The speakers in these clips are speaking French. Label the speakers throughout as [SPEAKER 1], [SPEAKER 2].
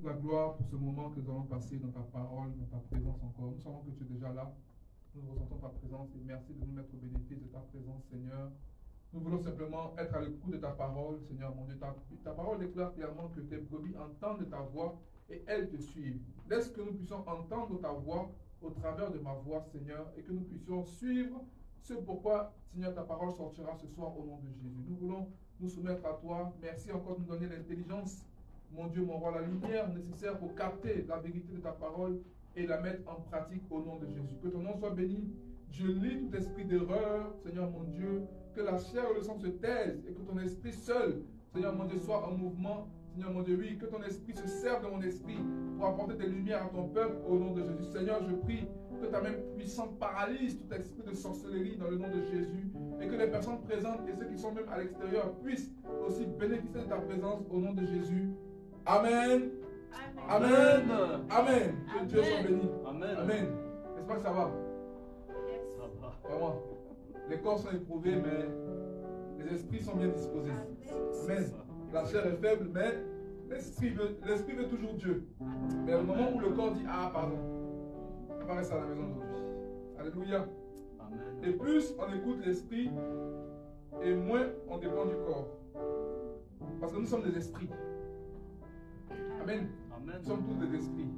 [SPEAKER 1] La gloire pour ce moment que nous allons passer dans ta parole, dans ta présence encore. Nous savons que tu es déjà là. Nous ressentons ta présence et merci de nous mettre au bénéfice de ta présence, Seigneur. Nous voulons simplement être à l'écoute de ta parole, Seigneur mon Dieu. Ta parole déclare clairement que tes brebis entendent ta voix et elles te suivent. Laisse que nous puissions entendre ta voix au travers de ma voix, Seigneur, et que nous puissions suivre ce pourquoi, Seigneur, ta parole sortira ce soir au nom de Jésus. Nous voulons nous soumettre à toi. Merci encore de nous donner l'intelligence, mon Dieu, mon roi, la lumière nécessaire pour capter la vérité de ta parole et la mettre en pratique au nom de Jésus. Que ton nom soit béni. Je lis tout esprit d'erreur, Seigneur mon Dieu, que la chair et le sang se taisent et que ton esprit seul, Seigneur mon Dieu, soit en mouvement. Seigneur mon Dieu, oui, que ton esprit se serve de mon esprit pour apporter des lumières à ton peuple au nom de Jésus. Seigneur, je prie que ta main puissante paralyse tout esprit de sorcellerie dans le nom de Jésus et que les personnes présentes et ceux qui sont même à l'extérieur puissent aussi bénéficier de ta présence au nom de Jésus. Amen. Amen. Amen. Amen. Que Dieu soit béni. Amen. Amen. J'espère que ça va.
[SPEAKER 2] Ça va.
[SPEAKER 1] Vraiment. Les corps sont éprouvés, mais les esprits sont bien disposés. Amen. La chair est faible, mais l'esprit veut toujours Dieu. Mais au moment où le corps dit ah, pardon, on va rester à la maison aujourd'hui. Alléluia. Amen. Et plus on écoute l'esprit, et moins on dépend du corps. Parce que nous sommes des esprits. Amen. Amen. Nous sommes tous des esprits.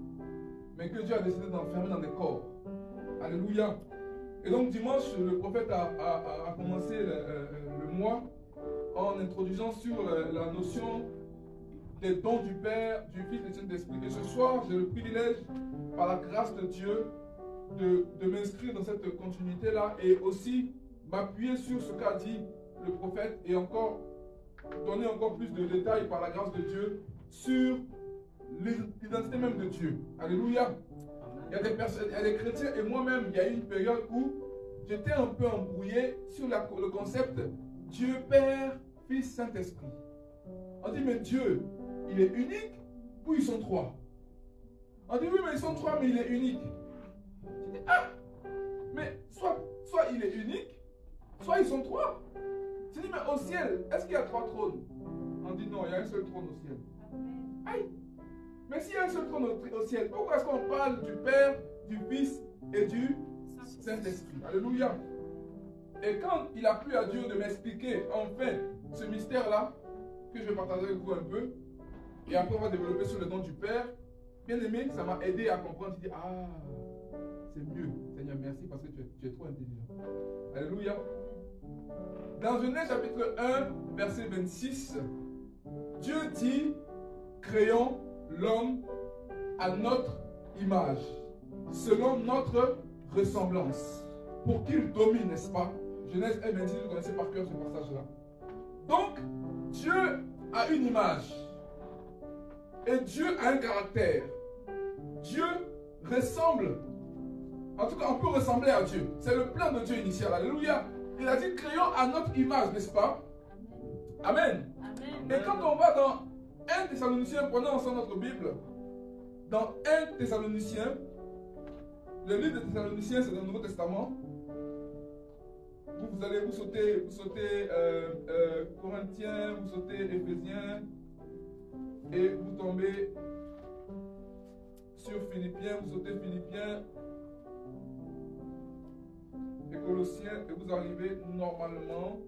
[SPEAKER 1] Mais que Dieu a décidé d'enfermer dans des corps. Alléluia. Et donc dimanche, le prophète a commencé le mois en introduisant sur la notion des dons du Père, du Fils et du Saint-Esprit. Et ce soir, j'ai le privilège, par la grâce de Dieu, de m'inscrire dans cette continuité-là et aussi m'appuyer sur ce qu'a dit le prophète et encore donner encore plus de détails par la grâce de Dieu sur l'identité même de Dieu. Alléluia. Il y a des personnes, il y a des chrétiens et moi-même, il y a eu une période où j'étais un peu embrouillé sur le concept Dieu Père, Fils, Saint-Esprit. On dit mais Dieu, il est unique ou ils sont trois? On dit oui mais ils sont trois mais il est unique. Je dis ah, mais soit il est unique, soit ils sont trois. Je dis mais au ciel, est-ce qu'il y a trois trônes? On dit non, il y a un seul trône au ciel. Aïe. Mais s'il y a un seul trône au ciel, pourquoi est-ce qu'on parle du Père, du Fils et du Saint-Esprit? Alléluia. Et quand il a plu à Dieu de m'expliquer enfin ce mystère-là, que je vais partager avec vous un peu, et après on va développer sur le nom du Père, bien aimé, ça m'a aidé à comprendre. Je dis, ah, c'est mieux. Seigneur, merci parce que tu es trop intelligent. Alléluia. Dans Genèse chapitre 1, verset 26, Dieu dit, créons l'homme à notre image, selon notre ressemblance, pour qu'il domine, n'est-ce pas? Genèse 1, 26, vous connaissez par cœur ce passage-là. Donc, Dieu a une image. Et Dieu a un caractère. Dieu ressemble. En tout cas, on peut ressembler à Dieu. C'est le plan de Dieu initial. Alléluia. Il a dit, créons à notre image, n'est-ce pas? Amen. Amen. Et quand on va dans 1 Thessaloniciens, prenons ensemble notre Bible. Dans 1 Thessaloniciens, le livre de Thessaloniciens, c'est dans le Nouveau Testament. Vous allez vous sautez Corinthiens, vous sautez Éphésiens, et vous tombez sur Philippiens, vous sautez Philippiens et Colossiens, et vous arrivez normalement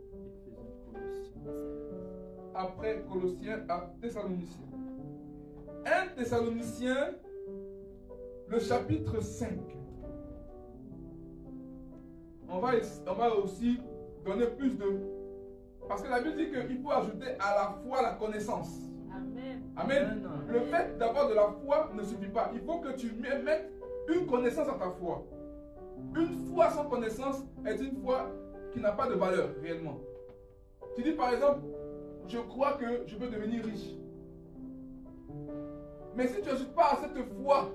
[SPEAKER 1] après Colossiens à Thessaloniciens. 1 Thessaloniciens, le chapitre 5. On va aussi donner plus de... Parce que la Bible dit qu'il faut ajouter à la foi la connaissance. Amen. Amen. Le fait d'avoir de la foi ne suffit pas. Il faut que tu mettes une connaissance à ta foi. Une foi sans connaissance est une foi qui n'a pas de valeur réellement. Tu dis par exemple, je crois que je peux devenir riche. Mais si tu n'ajoutes pas à cette foi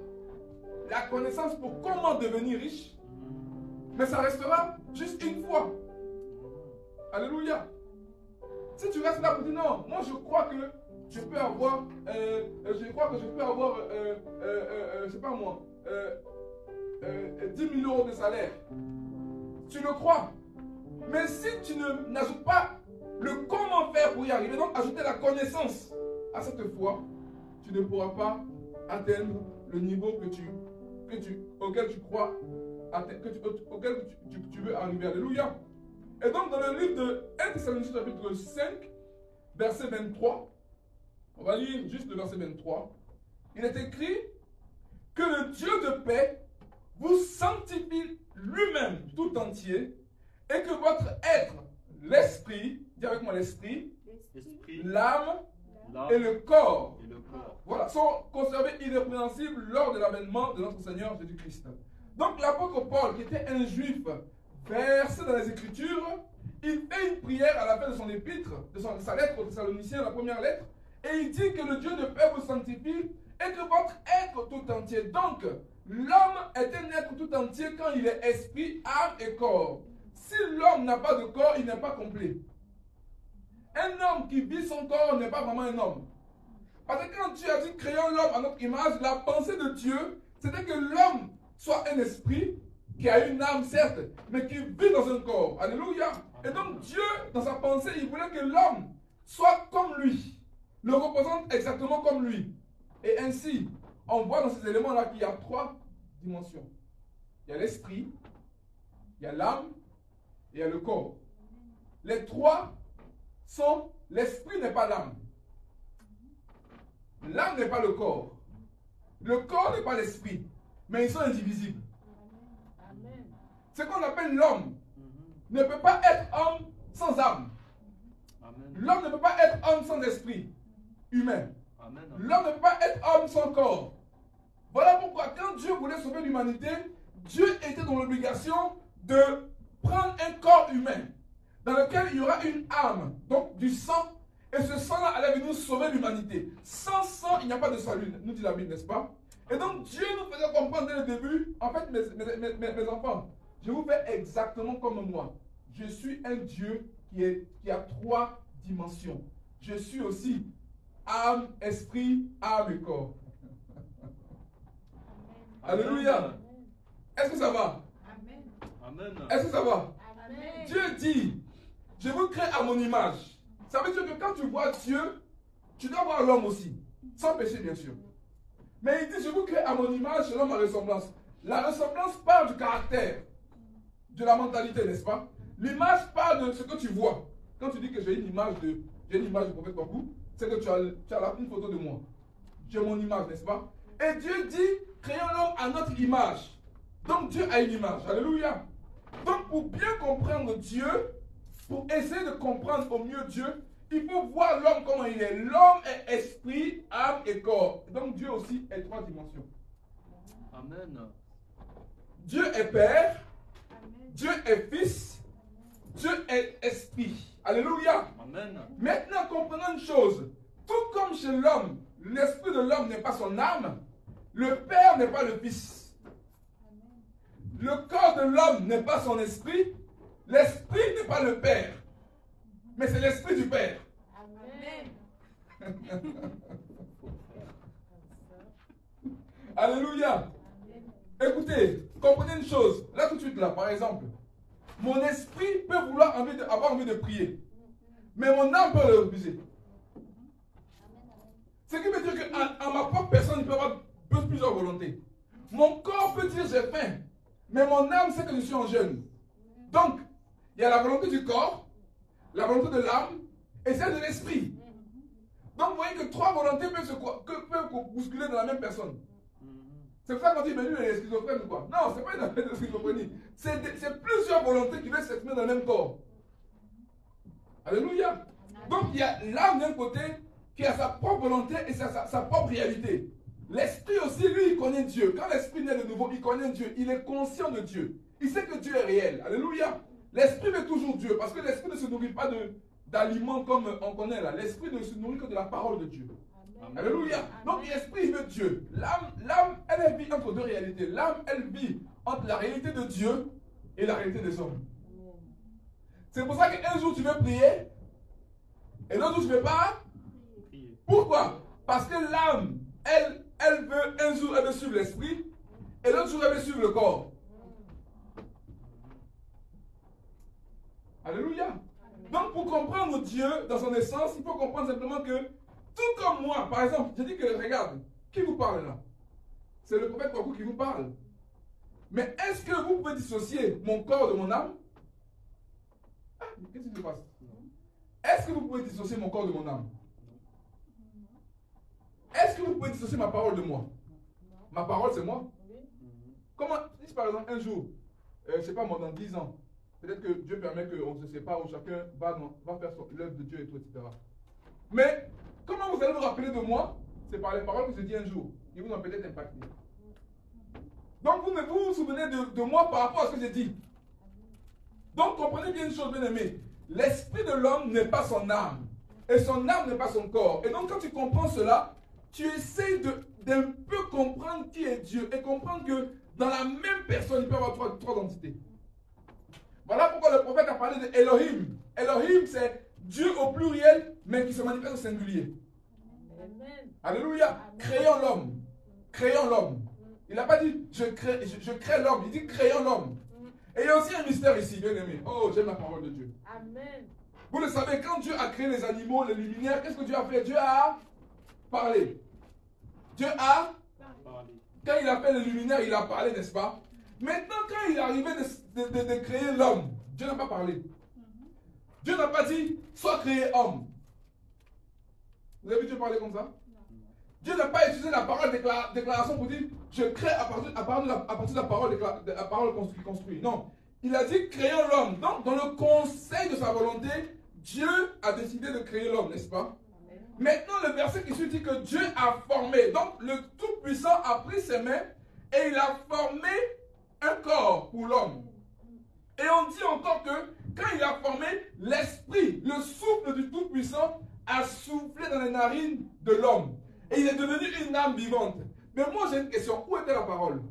[SPEAKER 1] la connaissance pour comment devenir riche, mais ça restera juste une fois. Alléluia. Si tu restes là pour dire non, moi je crois que je peux avoir, je sais pas moi, 10 000 € de salaire. Tu le crois. Mais si tu n'ajoutes pas le comment faire pour y arriver, donc ajouter la connaissance à cette foi, tu ne pourras pas atteindre le niveau auquel tu crois, auquel tu veux arriver. Alléluia. Et donc dans le livre de 1 Thessaloniciens chapitre 5, verset 23, on va lire juste le verset 23. Il est écrit que le Dieu de paix vous sanctifie lui-même tout entier et que votre être, l'esprit, dis avec moi l'esprit, l'âme et le corps, voilà, sont conservés irrépréhensibles lors de l'avènement de notre Seigneur Jésus-Christ. Donc l'apôtre Paul, qui était un juif versé dans les Écritures, il fait une prière à la fin de son épître, de sa lettre aux Thessaloniciens, la première lettre, et il dit que le Dieu de paix vous sanctifie et que votre être tout entier. Donc, l'homme est un être tout entier quand il est esprit, âme et corps. Si l'homme n'a pas de corps, il n'est pas complet. Un homme qui vit son corps n'est pas vraiment un homme. Parce que quand Dieu a dit créons l'homme à notre image, la pensée de Dieu, c'était que l'homme soit un esprit qui a une âme, certes, mais qui vit dans un corps. Alléluia. Et donc Dieu, dans sa pensée, il voulait que l'homme soit comme lui, le représente exactement comme lui. Et ainsi, on voit dans ces éléments-là qu'il y a trois dimensions. Il y a l'esprit, il y a l'âme et il y a le corps. Les trois sont, l'esprit n'est pas l'âme. L'âme n'est pas le corps. Le corps n'est pas l'esprit. Mais ils sont indivisibles. Ce qu'on appelle l'homme ne peut pas être homme sans âme. L'homme ne peut pas être homme sans esprit humain. L'homme ne peut pas être homme sans corps. Voilà pourquoi quand Dieu voulait sauver l'humanité, Dieu était dans l'obligation de prendre un corps humain dans lequel il y aura une âme, donc du sang, et ce sang-là allait venir sauver l'humanité. Sans sang, il n'y a pas de salut, nous dit la Bible, n'est-ce pas? Et donc Dieu nous faisait comprendre dès le début, en fait mes enfants, je vous fais exactement comme moi. Je suis un Dieu qui a trois dimensions. Je suis aussi âme, esprit, âme et corps. Alléluia. Est-ce que ça va? Amen. Est-ce que ça va? Amen. Dieu dit, je vous crée à mon image. Ça veut dire que quand tu vois Dieu, tu dois voir l'homme aussi. Sans péché, bien sûr. Mais il dit, je vous crée à mon image selon ma ressemblance. La ressemblance parle du caractère, de la mentalité, n'est-ce pas? L'image parle de ce que tu vois. Quand tu dis que j'ai une image du prophète Babou, c'est que tu as là une photo de moi. J'ai mon image, n'est-ce pas? Et Dieu dit, créons l'homme à notre image. Donc Dieu a une image. Alléluia. Donc pour bien comprendre Dieu, pour essayer de comprendre au mieux Dieu, il faut voir l'homme comment il est. L'homme est esprit, âme et corps. Donc Dieu aussi est trois dimensions. Amen. Dieu est Père. Amen. Dieu est Fils. Amen. Dieu est Esprit. Alléluia. Amen. Maintenant, comprenons une chose. Tout comme chez l'homme, l'esprit de l'homme n'est pas son âme, le Père n'est pas le Fils. Amen. Le corps de l'homme n'est pas son esprit, l'esprit n'est pas le Père, mais c'est l'esprit du Père. Amen. Alléluia. Écoutez, comprenez une chose. Là tout de suite, là, par exemple, mon esprit peut avoir envie de prier, mais mon âme peut le refuser. Ce qui veut dire qu'en ma propre personne, il peut y avoir plusieurs volontés. Mon corps peut dire j'ai faim, mais mon âme sait que je suis en jeûne. Donc, il y a la volonté du corps, la volonté de l'âme et celle de l'esprit. Donc, vous voyez que trois volontés peuvent bousculer dans la même personne. C'est pour ça qu'on dit, mais lui, il est schizophrène ou quoi? Non, ce n'est pas une affaire de schizophrénie. C'est plusieurs volontés qui veulent s'exprimer dans le même corps. Alléluia. Donc, il y a l'âme d'un côté qui a sa propre volonté et sa propre réalité. L'esprit aussi, lui, il connaît Dieu. Quand l'esprit naît de nouveau, il connaît Dieu. Il est conscient de Dieu. Il sait que Dieu est réel. Alléluia. L'esprit veut toujours Dieu parce que l'esprit ne se nourrit pas d'aliments comme on connaît là. L'esprit ne se nourrit que de la parole de Dieu. Amen. Alléluia. Donc l'esprit veut Dieu. L'âme, elle vit entre deux réalités. L'âme, elle vit entre la réalité de Dieu et la réalité des hommes. C'est pour ça qu'un jour tu veux prier et l'autre jour tu ne veux pas. Pourquoi? Parce que l'âme, elle veut, un jour elle veut suivre l'esprit et l'autre jour elle veut suivre le corps. Alléluia. Donc pour comprendre Dieu dans son essence, il faut comprendre simplement que tout comme moi, par exemple, je dis que regarde, Qui vous parle là? C'est le prophète Kwaku qui vous parle. Mais est-ce que vous pouvez dissocier mon corps de mon âme? Ah, qu'est-ce qui se passe? Est-ce que vous pouvez dissocier mon corps de mon âme? Est-ce que vous pouvez dissocier ma parole de moi? Ma parole, c'est moi. Comment, si par exemple un jour, je ne sais pas moi, dans 10 ans, peut-être que Dieu permet qu'on ne se sépare, où chacun va faire l'œuvre de Dieu et tout, etc. Mais comment vous allez vous rappeler de moi? C'est par les paroles que je dis un jour. Ils vous ont peut-être impacté. Donc vous vous souvenez de moi par rapport à ce que j'ai dit. Donc comprenez bien une chose, bien aimé. L'esprit de l'homme n'est pas son âme. Et son âme n'est pas son corps. Et donc quand tu comprends cela, tu essaies d'un peu comprendre qui est Dieu. Et comprendre que dans la même personne, il peut y avoir trois entités. Voilà pourquoi le prophète a parlé de Elohim. Elohim, c'est Dieu au pluriel, mais qui se manifeste au singulier. Amen. Alléluia. Amen. Créons l'homme. Créons l'homme. Il n'a pas dit je crée l'homme. Il dit créons l'homme. Et il y a aussi un mystère ici, bien aimé. Oh, j'aime la parole de Dieu. Amen. Vous le savez, quand Dieu a créé les animaux, les luminaires, qu'est-ce que Dieu a fait? Dieu a parlé. Dieu a parlé. Quand il a fait les luminaires, il a parlé, n'est-ce pas? Maintenant, quand il est arrivé de créer l'homme, Dieu n'a pas parlé. Dieu n'a pas dit, sois créé homme. Vous avez vu Dieu parler comme ça? Dieu n'a pas utilisé la parole déclaration pour dire, je crée à partir de la parole construit. Non. Il a dit, créons l'homme. Donc, dans le conseil de sa volonté, Dieu a décidé de créer l'homme, n'est-ce pas? Maintenant, le verset qui suit dit que Dieu a formé. Donc, le Tout-Puissant a pris ses mains et il a formé un corps pour l'homme. Et on dit encore que quand il a formé, l'esprit, le souffle du Tout-Puissant a soufflé dans les narines de l'homme. Et il est devenu une âme vivante. Mais moi j'ai une question, où était la parole?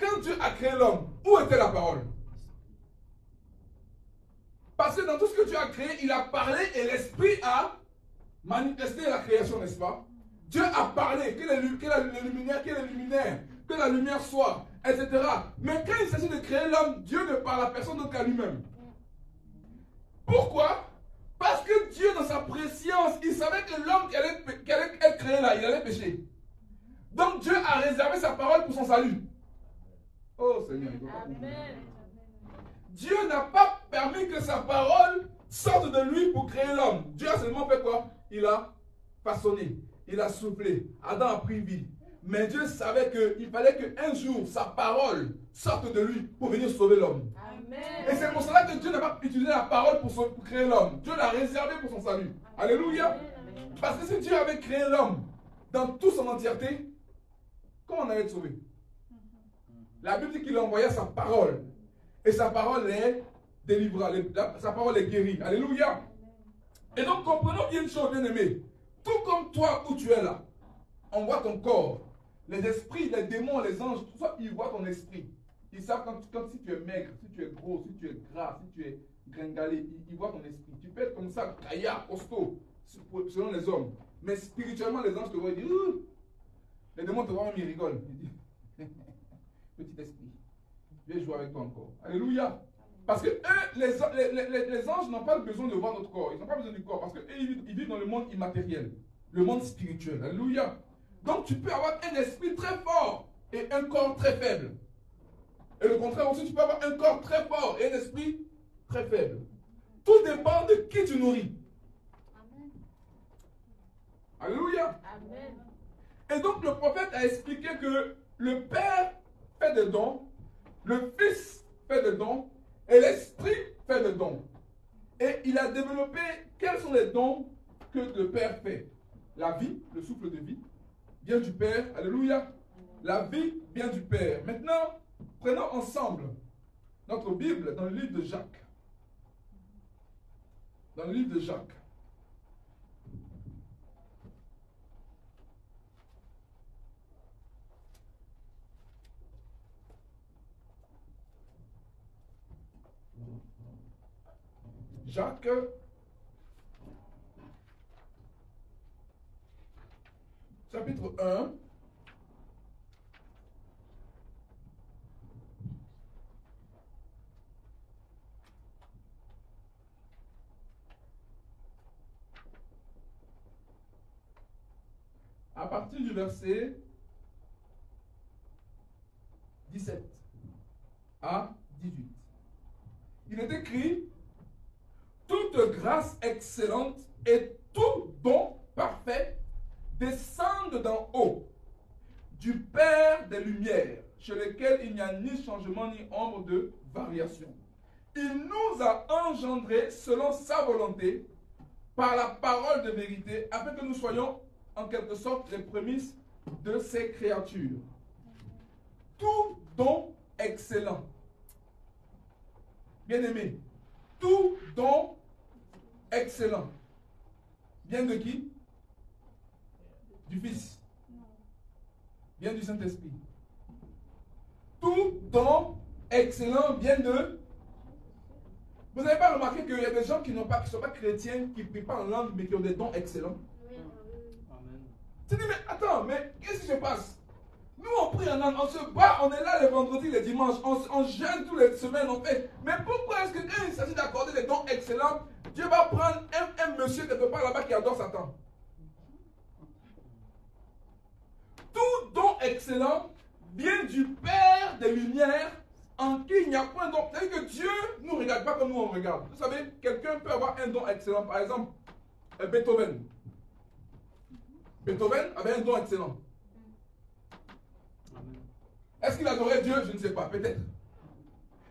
[SPEAKER 1] Quand Dieu a créé l'homme, où était la parole? Parce que dans tout ce que Dieu a créé, il a parlé et l'esprit a manifesté la création, n'est-ce pas? Dieu a parlé, que la lumière, que la lumière soit, etc. Mais quand il s'agit de créer l'homme, Dieu ne parle à personne d'autre qu'à lui-même. Pourquoi? Parce que Dieu, dans sa préscience, il savait que l'homme qui allait être créé là, il allait pécher. Donc Dieu a réservé sa parole pour son salut. Oh Seigneur, Amen. Dieu n'a pas permis que sa parole sorte de lui pour créer l'homme. Dieu a seulement fait quoi? Il a façonné, il a soufflé. Adam a pris vie. Mais Dieu savait qu'il fallait qu'un jour sa parole sorte de lui pour venir sauver l'homme. Et c'est pour cela que Dieu n'a pas utilisé la parole pour créer l'homme. Dieu l'a réservé pour son salut. Alléluia. Parce que si Dieu avait créé l'homme dans toute son entièreté, comment on allait être sauvé? La Bible dit qu'il envoyait sa parole. Et sa parole est délivrée. Sa parole est guérie. Alléluia. Et donc comprenons bien une chose, bien aimé. Tout comme toi où tu es là, on voit ton corps. Les esprits, les démons, les anges, tout ça, ils voient ton esprit. Ils savent quand si tu es maigre, si tu es gros, si tu es gras, si tu es gringalé, ils voient ton esprit. Tu peux être comme ça, caillard, costaud, selon les hommes. Mais spirituellement, les anges te voient et disent, les démons te voient, ils rigolent. Ils disent, petit esprit, je vais jouer avec toi encore. Alléluia. Parce que eux, les anges n'ont pas besoin de voir notre corps. Ils n'ont pas besoin du corps. Parce qu'eux, ils vivent dans le monde immatériel. Le monde spirituel. Alléluia. Donc tu peux avoir un esprit très fort et un corps très faible. Et le contraire aussi, tu peux avoir un corps très fort et un esprit très faible. Tout dépend de qui tu nourris. Amen. Alléluia. Amen. Et donc le prophète a expliqué que le Père fait des dons, le Fils fait des dons et l'Esprit fait des dons. Et il a développé quels sont les dons que le Père fait. La vie, le souffle de vie, vient du Père. Alléluia. La vie vient du Père. Maintenant, prenons ensemble notre Bible dans le livre de Jacques. Dans le livre de Jacques. Jacques, chapitre 1. à partir du verset 17 à 18. Il est écrit: toute grâce excellente et tout don parfait descendent d'en haut, du Père des Lumières, chez lequel il n'y a ni changement ni ombre de variation. Il nous a engendrés selon sa volonté, par la parole de vérité, afin que nous soyons en quelque sorte les prémices de ses créatures. Tout don excellent. Bien-aimé, tout don excellent vient de qui? Du Fils. Vient du Saint-Esprit. Tout don excellent vient de... Vous n'avez pas remarqué qu'il y a des gens qui ne sont pas chrétiens, qui ne parlent en langue, mais qui ont des dons excellents?
[SPEAKER 2] Amen.
[SPEAKER 1] Tu dis, mais attends, mais qu'est-ce qui se passe? Nous, on prie en langue, on se bat, on est là les vendredis, les dimanches, on jeûne toutes les semaines, on fait. Mais pourquoi est-ce que quand il s'agit d'accorder des dons excellents, Dieu va prendre un monsieur quelque part là-bas qui adore Satan? Tout don excellent vient du Père des Lumières, en qui il n'y a point de don. C'est-à-dire que Dieu ne nous regarde pas comme nous on regarde. Vous savez, quelqu'un peut avoir un don excellent. Par exemple, Beethoven. Beethoven avait un don excellent. Est-ce qu'il adorait Dieu? Je ne sais pas, peut-être.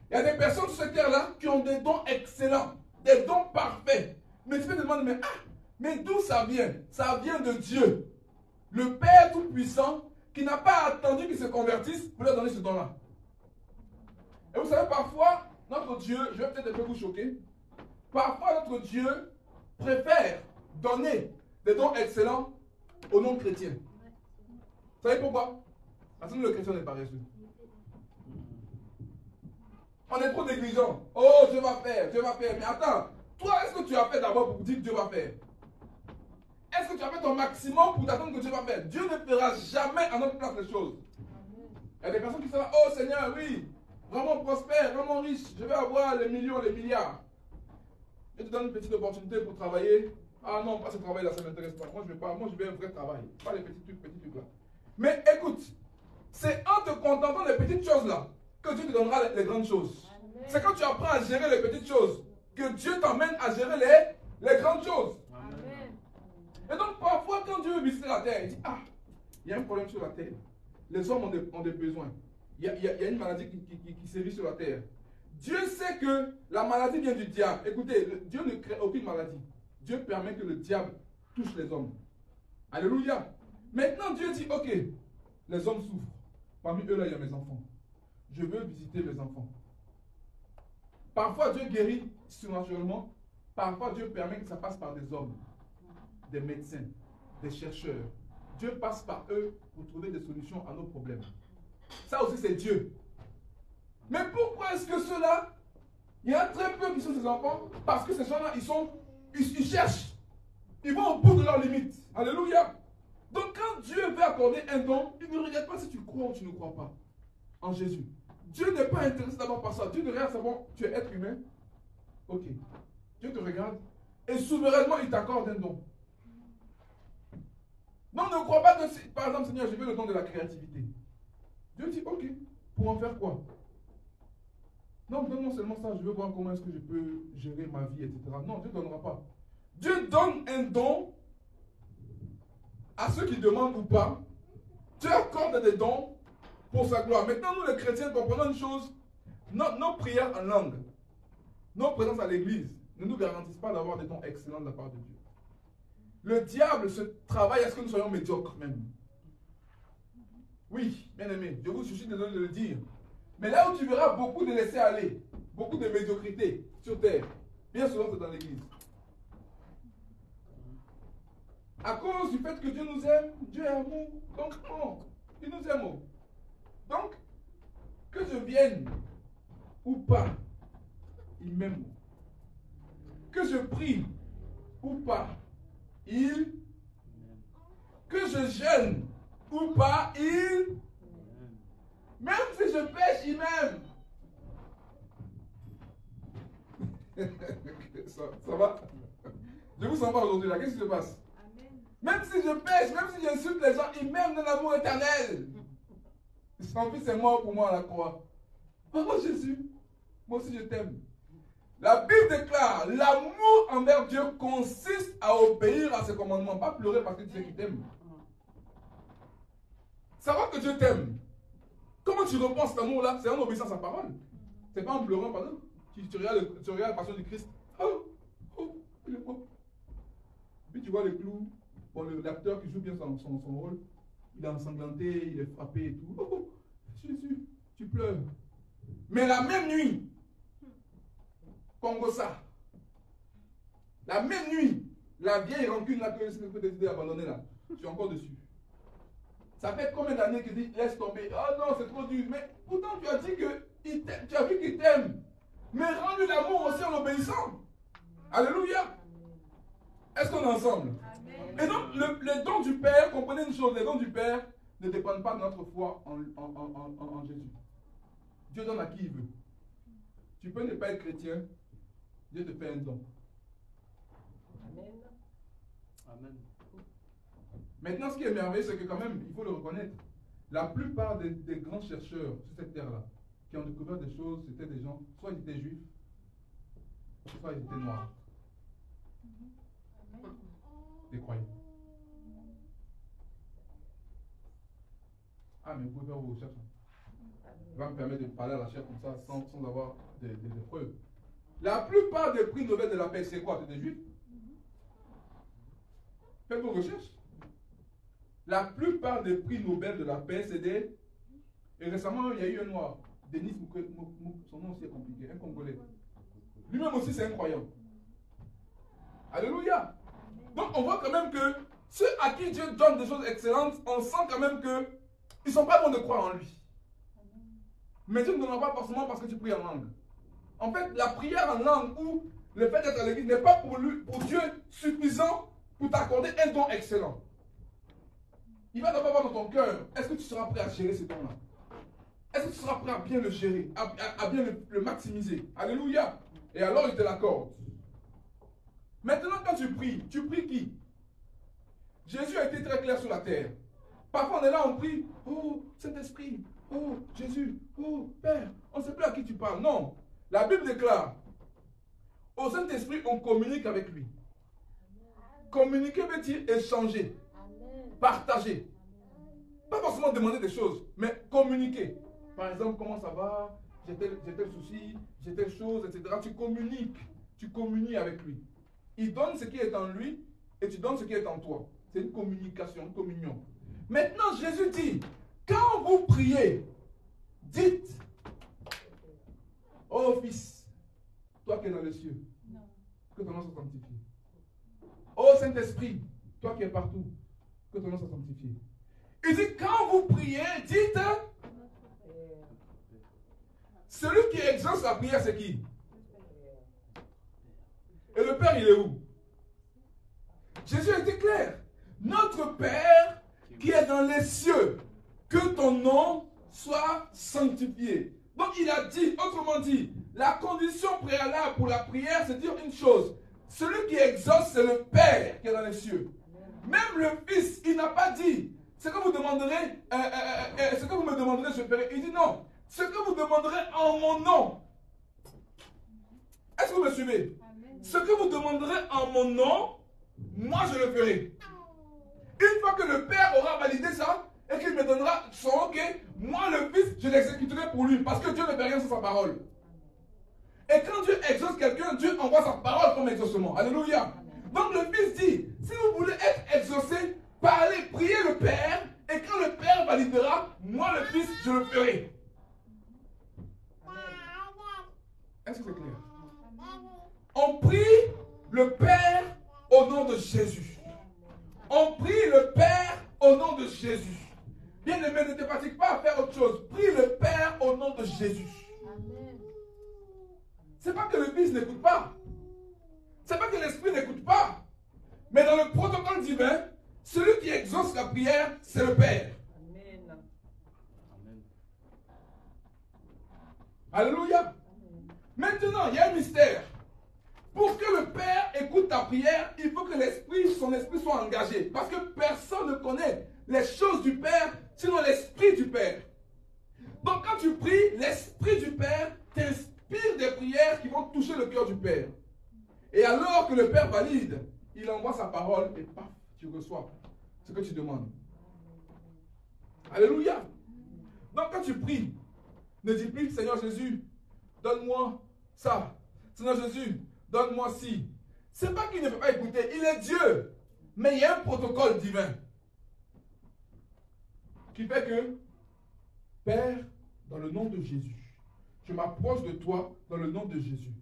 [SPEAKER 1] Il y a des personnes sur cette terre-là qui ont des dons excellents, des dons parfaits. Mais tu peux te demander, mais d'où ça vient? Ça vient de Dieu. Le Père Tout-Puissant, qui n'a pas attendu qu'ils se convertissent pour leur donner ce don-là. Et vous savez, parfois, notre Dieu, je vais peut-être un peu vous choquer, parfois notre Dieu préfère donner des dons excellents aux non-chrétiens. Vous savez pourquoi? Parce que le chrétien n'est pas paresseux. On est trop négligent. Oh, Dieu va faire, Dieu va faire. Mais attends, toi, est-ce que tu as fait d'abord pour dire que Dieu va faire? Est-ce que tu as fait ton maximum pour t'attendre que Dieu va faire? Dieu ne fera jamais à notre place les choses. Il y a des personnes qui sont là, oh Seigneur, oui, vraiment prospère, vraiment riche, je vais avoir les millions, les milliards. Je te donne une petite opportunité pour travailler. Ah non, pas ce travail-là, ça ne m'intéresse pas. Moi, je veux un vrai travail. Pas les petits trucs là. Mais écoute, c'est en te contentant des petites choses là que Dieu te donnera les grandes choses. C'est quand tu apprends à gérer les petites choses que Dieu t'emmène à gérer les grandes choses.
[SPEAKER 2] Amen.
[SPEAKER 1] Et donc parfois quand Dieu veut visiter la terre, il dit, ah, il y a un problème sur la terre. Les hommes ont des besoins. Il y a une maladie qui sévit sur la terre. Dieu sait que la maladie vient du diable. Écoutez, Dieu ne crée aucune maladie. Dieu permet que le diable touche les hommes. Alléluia. Maintenant Dieu dit, ok, les hommes souffrent. Parmi eux là, il y a mes enfants. Je veux visiter mes enfants. Parfois Dieu guérit surnaturellement. Parfois Dieu permet que ça passe par des hommes, des médecins, des chercheurs. Dieu passe par eux pour trouver des solutions à nos problèmes. Ça aussi c'est Dieu. Mais pourquoi est-ce que ceux-là, il y en a très peu qui sont ses enfants? Parce que ces gens-là, ils cherchent. Ils vont au bout de leurs limites. Alléluia. Donc quand Dieu veut accorder un don, il ne regarde pas si tu crois ou tu ne crois pas en Jésus. Dieu n'est pas intéressé d'abord par ça. Dieu ne regarde savoir, tu es être humain. Ok. Dieu te regarde et souverainement il t'accorde un don. Non, ne crois pas que, par exemple, Seigneur, je veux le don de la créativité. Dieu dit, ok, pour en faire quoi? Non, donne-moi seulement ça, je veux voir comment est-ce que je peux gérer ma vie, etc. Non, Dieu ne donnera pas. Dieu donne un don à ceux qui demandent ou pas. Dieu accorde des dons pour sa gloire. Maintenant, nous les chrétiens comprenons une chose. Nos prières en langue, nos présences à l'église ne nous garantissent pas d'avoir des dons excellents de la part de Dieu. Le diable se travaille à ce que nous soyons médiocres même. Oui, bien aimé, je suis désolé de le dire. Mais là où tu verras beaucoup de laisser aller, beaucoup de médiocrité sur terre, bien souvent c'est dans l'église. À cause du fait que Dieu nous aime, Dieu est amour. Donc non, il nous aime. Donc, que je vienne ou pas, il m'aime. Que je prie ou pas, il. Que je jeûne ou pas, il. Même si je pêche, il m'aime. Ça va? Je vous sens pas aujourd'hui là. Qu'est-ce qui se passe? Même si je pêche, même si j'insulte les gens, il m'aime d'un amour éternel. Son fils est mort pour moi à la croix. Oh Jésus, moi aussi je t'aime. La Bible déclare, l'amour envers Dieu consiste à obéir à ses commandements, pas pleurer parce que tu sais qu'il t'aime. Savoir que Dieu t'aime. Comment tu réponds à cet amour-là? C'est en obéissant à sa parole. C'est pas en pleurant, pardon. Tu regardes la passion du Christ. Oh, il est beau. Puis tu vois le clou. Bon, l'acteur qui joue bien son rôle, il est ensanglanté, il est frappé et tout. Oh, Jésus, tu pleures. Mais la même nuit, Congo ça. La même nuit, la vieille rancune là que tu décidé d'abandonner là, je suis encore dessus. Ça fait combien d'années qu'il dit laisse tomber? Oh non, c'est trop dur. Mais pourtant tu as dit que tu as vu qu'il t'aime. Mais rends-lui l'amour aussi en obéissant. Alléluia. Est-ce qu'on est ensemble? Amen. Et donc les dons du Père, comprenez une chose, les dons du Père ne dépendent pas de notre foi en Jésus. Dieu donne à qui il veut. Tu peux ne pas être chrétien, Dieu te fait un don.
[SPEAKER 2] Amen. Amen.
[SPEAKER 1] Maintenant, ce qui est merveilleux, c'est que quand même, il faut le reconnaître, la plupart des grands chercheurs sur cette terre-là, qui ont découvert des choses, c'était des gens, soit ils étaient juifs, soit ils étaient noirs. Des croyants. Ah, mais vous pouvez faire vos recherches. Ça va me permettre de parler à la chair comme ça, sans avoir des preuves. La plupart des prix Nobel de la paix, c'est quoi? C'est des juifs? Faites vos recherches. La plupart des prix Nobel de la paix, c'est des... Et récemment, il y a eu un noir, Denis Mukwege, son nom aussi est compliqué, un Congolais. Lui-même aussi, c'est un croyant. Alléluia. Donc, on voit quand même que ceux à qui Dieu donne des choses excellentes, on sent quand même qu'ils ne sont pas bons de croire en lui. Mais Dieu ne donnera pas forcément parce que tu pries en langue. En fait, la prière en langue ou le fait d'être à l'église n'est pas pour Dieu suffisant pour t'accorder un don excellent. Il va d'abord voir dans ton cœur, est-ce que tu seras prêt à gérer ce don-là? Est-ce que tu seras prêt à bien le gérer, à bien le maximiser? Alléluia. Et alors il te l'accorde. Maintenant, quand tu pries qui? Jésus a été très clair sur la terre. Parfois, on est là, on prie, oh, Saint-Esprit, oh, Jésus, oh, Père. On ne sait plus à qui tu parles. Non. La Bible déclare, au Saint-Esprit, on communique avec lui. Communiquer veut dire échanger, partager. Pas forcément demander des choses, mais communiquer. Par exemple, comment ça va? J'ai tel souci, j'ai telle chose, etc. Tu communies avec lui. Il donne ce qui est en lui et tu donnes ce qui est en toi. C'est une communication, une communion. Maintenant, Jésus dit, quand vous priez, dites, ô Fils, toi qui es dans les cieux, que ton nom soit sanctifié. Ô Saint-Esprit, toi qui es partout, que ton nom soit sanctifié. Il dit, quand vous priez, dites, celui qui exauce la prière, c'est qui? Et le Père, il est où? Jésus a été clair. Notre Père qui est dans les cieux, que ton nom soit sanctifié. Donc il a dit, autrement dit, la condition préalable pour la prière, c'est dire une chose. Celui qui exauce, c'est le Père qui est dans les cieux. Même le Fils, il n'a pas dit, ce que vous demanderez, ce que vous me demanderez, je ferai. Il dit non, ce que vous demanderez en mon nom. Est-ce que vous me suivez? Ce que vous demanderez en mon nom, moi je le ferai. Une fois que le Père aura validé ça, et qu'il me donnera son OK, moi le Fils, je l'exécuterai pour lui, parce que Dieu ne fait rien sans sa parole. Et quand Dieu exauce quelqu'un, Dieu envoie sa parole comme exaucement. Alléluia. Donc le Fils dit, si vous voulez être exaucé, parlez, priez le Père, et quand le Père validera, moi le Fils, je le ferai. Est-ce que c'est clair? On prie le Père au nom de Jésus. On prie le Père au nom de Jésus. Bien-aimé, ne te fatigue pas à faire autre chose. Prie le Père au nom de Jésus. Ce n'est pas que le Fils n'écoute pas. Ce n'est pas que l'Esprit n'écoute pas. Mais dans le protocole divin, celui qui exauce la prière, c'est le Père. Amen. Alléluia. Maintenant, il y a un mystère. Pour que le Père écoute ta prière, il faut que son esprit soit engagé. Parce que personne ne connaît les choses du Père, sinon l'esprit du Père. Donc quand tu pries, l'esprit du Père t'inspire des prières qui vont toucher le cœur du Père. Et alors que le Père valide, il envoie sa parole et paf, tu reçois ce que tu demandes. Alléluia. Donc quand tu pries, ne dis plus, Seigneur Jésus, donne-moi ça. Seigneur Jésus, donne-moi ci. C'est pas qu'il ne peut pas écouter, il est Dieu. Mais il y a un protocole divin qui fait que, Père, dans le nom de Jésus, je m'approche de toi dans le nom de Jésus.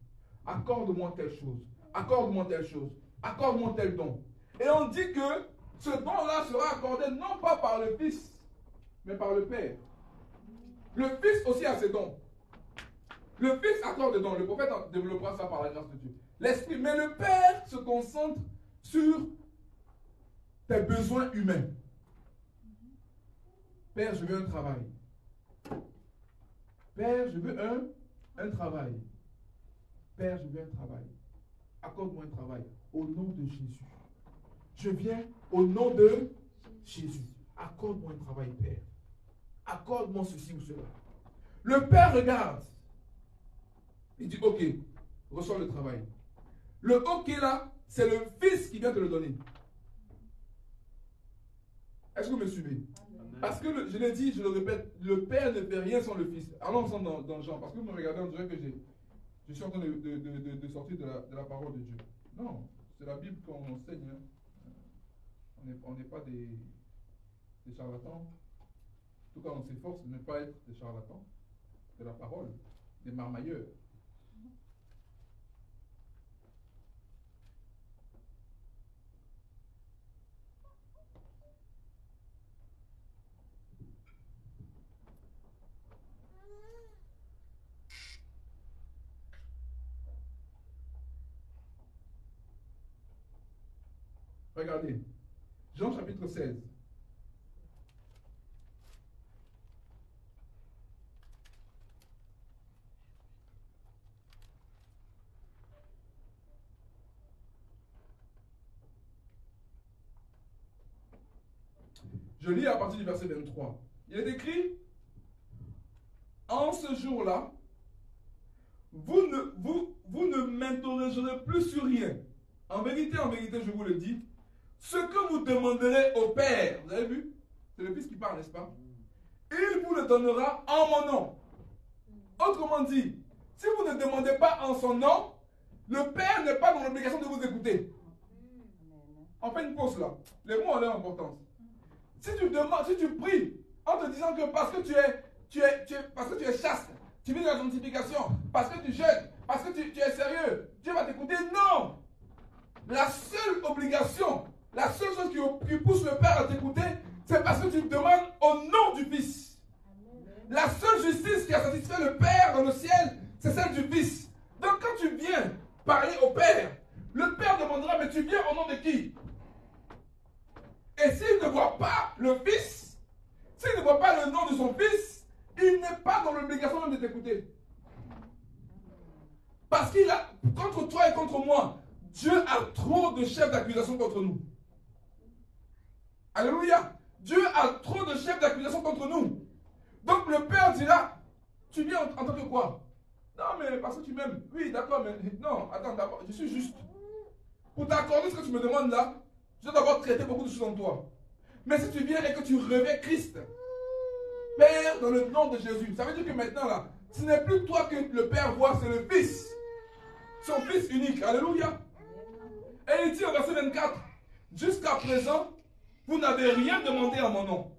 [SPEAKER 1] Accorde-moi telle chose, accorde-moi telle chose, accorde-moi tel don. Et on dit que ce don-là sera accordé non pas par le Fils, mais par le Père. Le Fils aussi a ses dons. Le Fils accorde des dons. Le prophète développera ça par la grâce de Dieu. L'Esprit. Mais le Père se concentre sur tes besoins humains. Père, je veux un travail. Père, je veux un travail. Père, je veux un travail. Accorde-moi un travail. Au nom de Jésus. Je viens au nom de Jésus. Accorde-moi un travail, Père. Accorde-moi ceci ou cela. Le Père regarde. Il dit, ok, reçois le travail. Le ok là, c'est le Fils qui vient te le donner. Est-ce que vous me suivez? Amen. Parce que, je l'ai dit, je le répète, le Père ne fait rien sans le Fils. Allons ensemble dans Jean. Parce que vous me regardez, on dirait que je suis en train de sortir de la parole de Dieu. Non, c'est la Bible qu'on enseigne. Hein. On n'est pas des charlatans. En tout cas, on s'efforce de ne pas être des charlatans. C'est la parole, des marmailleurs. Regardez, Jean chapitre 16. Je lis à partir du verset 23. Il est écrit, en ce jour-là, vous ne m'interrogerez plus sur rien. En vérité, je vous le dis, ce que vous demanderez au Père, vous avez vu? C'est le Fils qui parle, n'est-ce pas? Il vous le donnera en mon nom. Autrement dit, si vous ne demandez pas en son nom, le Père n'est pas dans l'obligation de vous écouter. On fait une pause là. Les mots ont leur importance. Si tu demandes, si tu pries en te disant que parce que tu es chaste, tu vis dans la sanctification, parce que tu jeûnes, parce que tu es sérieux, Dieu va t'écouter. Non! La seule obligation, la seule chose qui pousse le Père à t'écouter, c'est parce que tu demandes au nom du Fils. La seule justice qui a satisfait le Père dans le ciel, c'est celle du Fils. Donc quand tu viens parler au Père, le Père demandera, mais tu viens au nom de qui? Et s'il ne voit pas le Fils, s'il ne voit pas le nom de son Fils, il n'est pas dans l'obligation même de t'écouter. Parce qu'il a, contre toi et contre moi, Dieu a trop de chefs d'accusation contre nous. Alléluia. Dieu a trop de chefs d'accusation contre nous. Donc le Père dira, tu viens en tant que quoi? Non, mais parce que tu m'aimes. Oui, d'accord, mais non, attends, d'abord, je suis juste. Pour t'accorder ce que tu me demandes là, je dois d'abord traiter beaucoup de choses en toi. Mais si tu viens et que tu revêts Christ, Père, dans le nom de Jésus, ça veut dire que maintenant là, ce n'est plus toi que le Père voit, c'est le Fils. Son Fils unique. Alléluia. Et il dit au verset 24, jusqu'à présent, vous n'avez rien demandé en mon nom.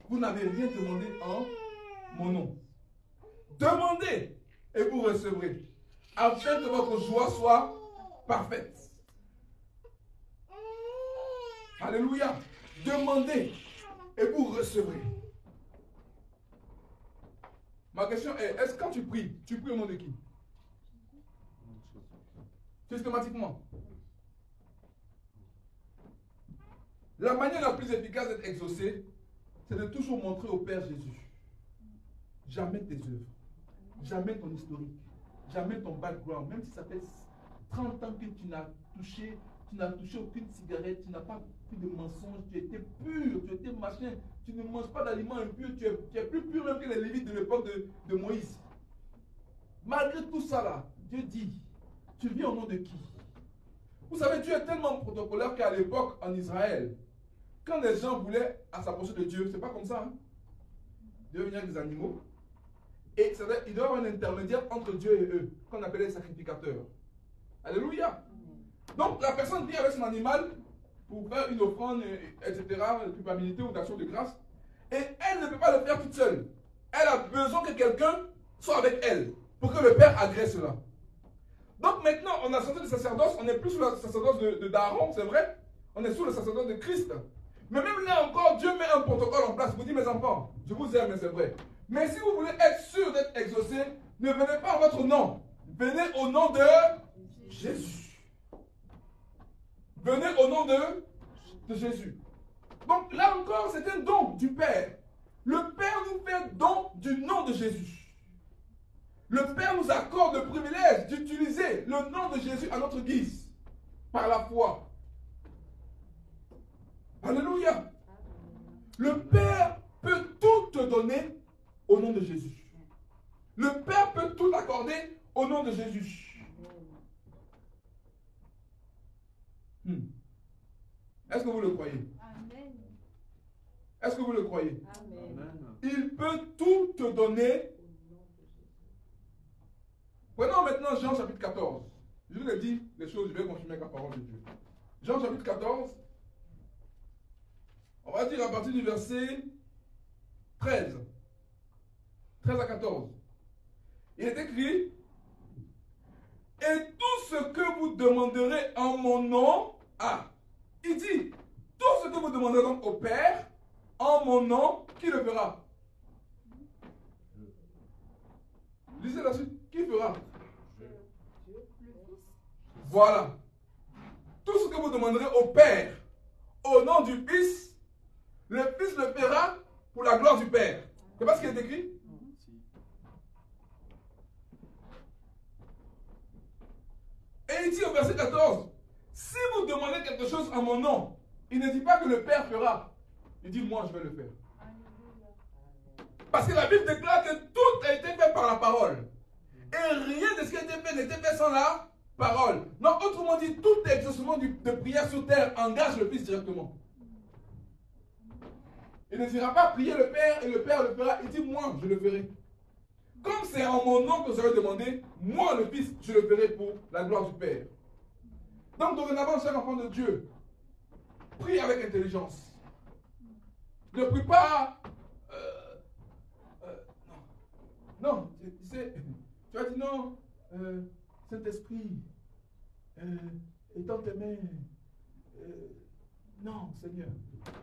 [SPEAKER 1] Vous n'avez rien demandé en mon nom. Demandez et vous recevrez, afin que votre joie soit parfaite. Alléluia. Demandez et vous recevrez. Ma question est, est-ce que quand tu pries au nom de qui? Systématiquement. La manière la plus efficace d'être exaucé, c'est de toujours montrer au Père Jésus. Jamais tes œuvres, jamais ton historique, jamais ton background, même si ça fait 30 ans que tu n'as touché aucune cigarette, tu n'as pas pris de mensonges, tu étais pur, tu étais machin, tu ne manges pas d'aliments impurs, tu es plus pur même que les Lévites de l'époque de Moïse. Malgré tout ça là, Dieu dit, tu vis au nom de qui? Vous savez, Dieu est tellement protocolaire qu'à l'époque en Israël, quand les gens voulaient s'approcher de Dieu, c'est pas comme ça. Hein? Dieu venir avec des animaux. Et il doit y avoir un intermédiaire entre Dieu et eux, qu'on appelait les sacrificateurs. Alléluia. Donc la personne vient avec son animal pour faire une offrande, etc., de culpabilité ou d'action de grâce. Et elle ne peut pas le faire toute seule. Elle a besoin que quelqu'un soit avec elle pour que le Père agrée cela. Donc maintenant, on a sorti le sacerdoce, on n'est plus sous le sacerdoce d'Aaron, c'est vrai. On est sous le sacerdoce de Christ. Mais même là encore, Dieu met un protocole en place. Vous dites, mes enfants, je vous aime, mais c'est vrai. Mais si vous voulez être sûr d'être exaucé, ne venez pas en votre nom. Venez au nom de Jésus. Venez au nom de Jésus. Donc là encore, c'est un don du Père. Le Père nous fait don du nom de Jésus. Le Père nous accorde le privilège d'utiliser le nom de Jésus à notre guise, par la foi. Alléluia. Le Père peut tout te donner au nom de Jésus. Le Père peut tout accorder au nom de Jésus. Est-ce que vous le croyez?
[SPEAKER 3] Amen.
[SPEAKER 1] Est-ce que vous le croyez?
[SPEAKER 3] Amen.
[SPEAKER 1] Il peut tout te donner. Prenons maintenant Jean chapitre 14. Je vous ai dit les choses, je vais confirmer avec la parole de Dieu. Jean chapitre 14. On va dire à partir du verset 13. 13 à 14. Il est écrit: et tout ce que vous demanderez en mon nom, il dit, tout ce que vous demanderez donc au Père, en mon nom, qui le fera? Lisez la suite. Qui fera? Voilà. Tout ce que vous demanderez au Père, au nom du Fils, le Fils le fera pour la gloire du Père. C'est pas ce qui est écrit? Et il dit au verset 14, si vous demandez quelque chose en mon nom, il ne dit pas que le Père fera. Il dit, moi, je vais le faire. Parce que la Bible déclare que tout a été fait par la parole. Et rien de ce qui a été fait n'était fait sans la parole. Donc, autrement dit, tout exaucement de prière sur terre engage le Fils directement. Il ne dira pas prier le Père et le Père le fera. Il dit, moi, je le ferai. Comme c'est en mon nom que vous avez demandé, moi, le Fils, je le ferai pour la gloire du Père. Donc, dorénavant, cher enfant de Dieu, prie avec intelligence. Ne prie pas. Non, tu sais, tu as dit non, Saint-Esprit, étends tes mains. Non, Seigneur.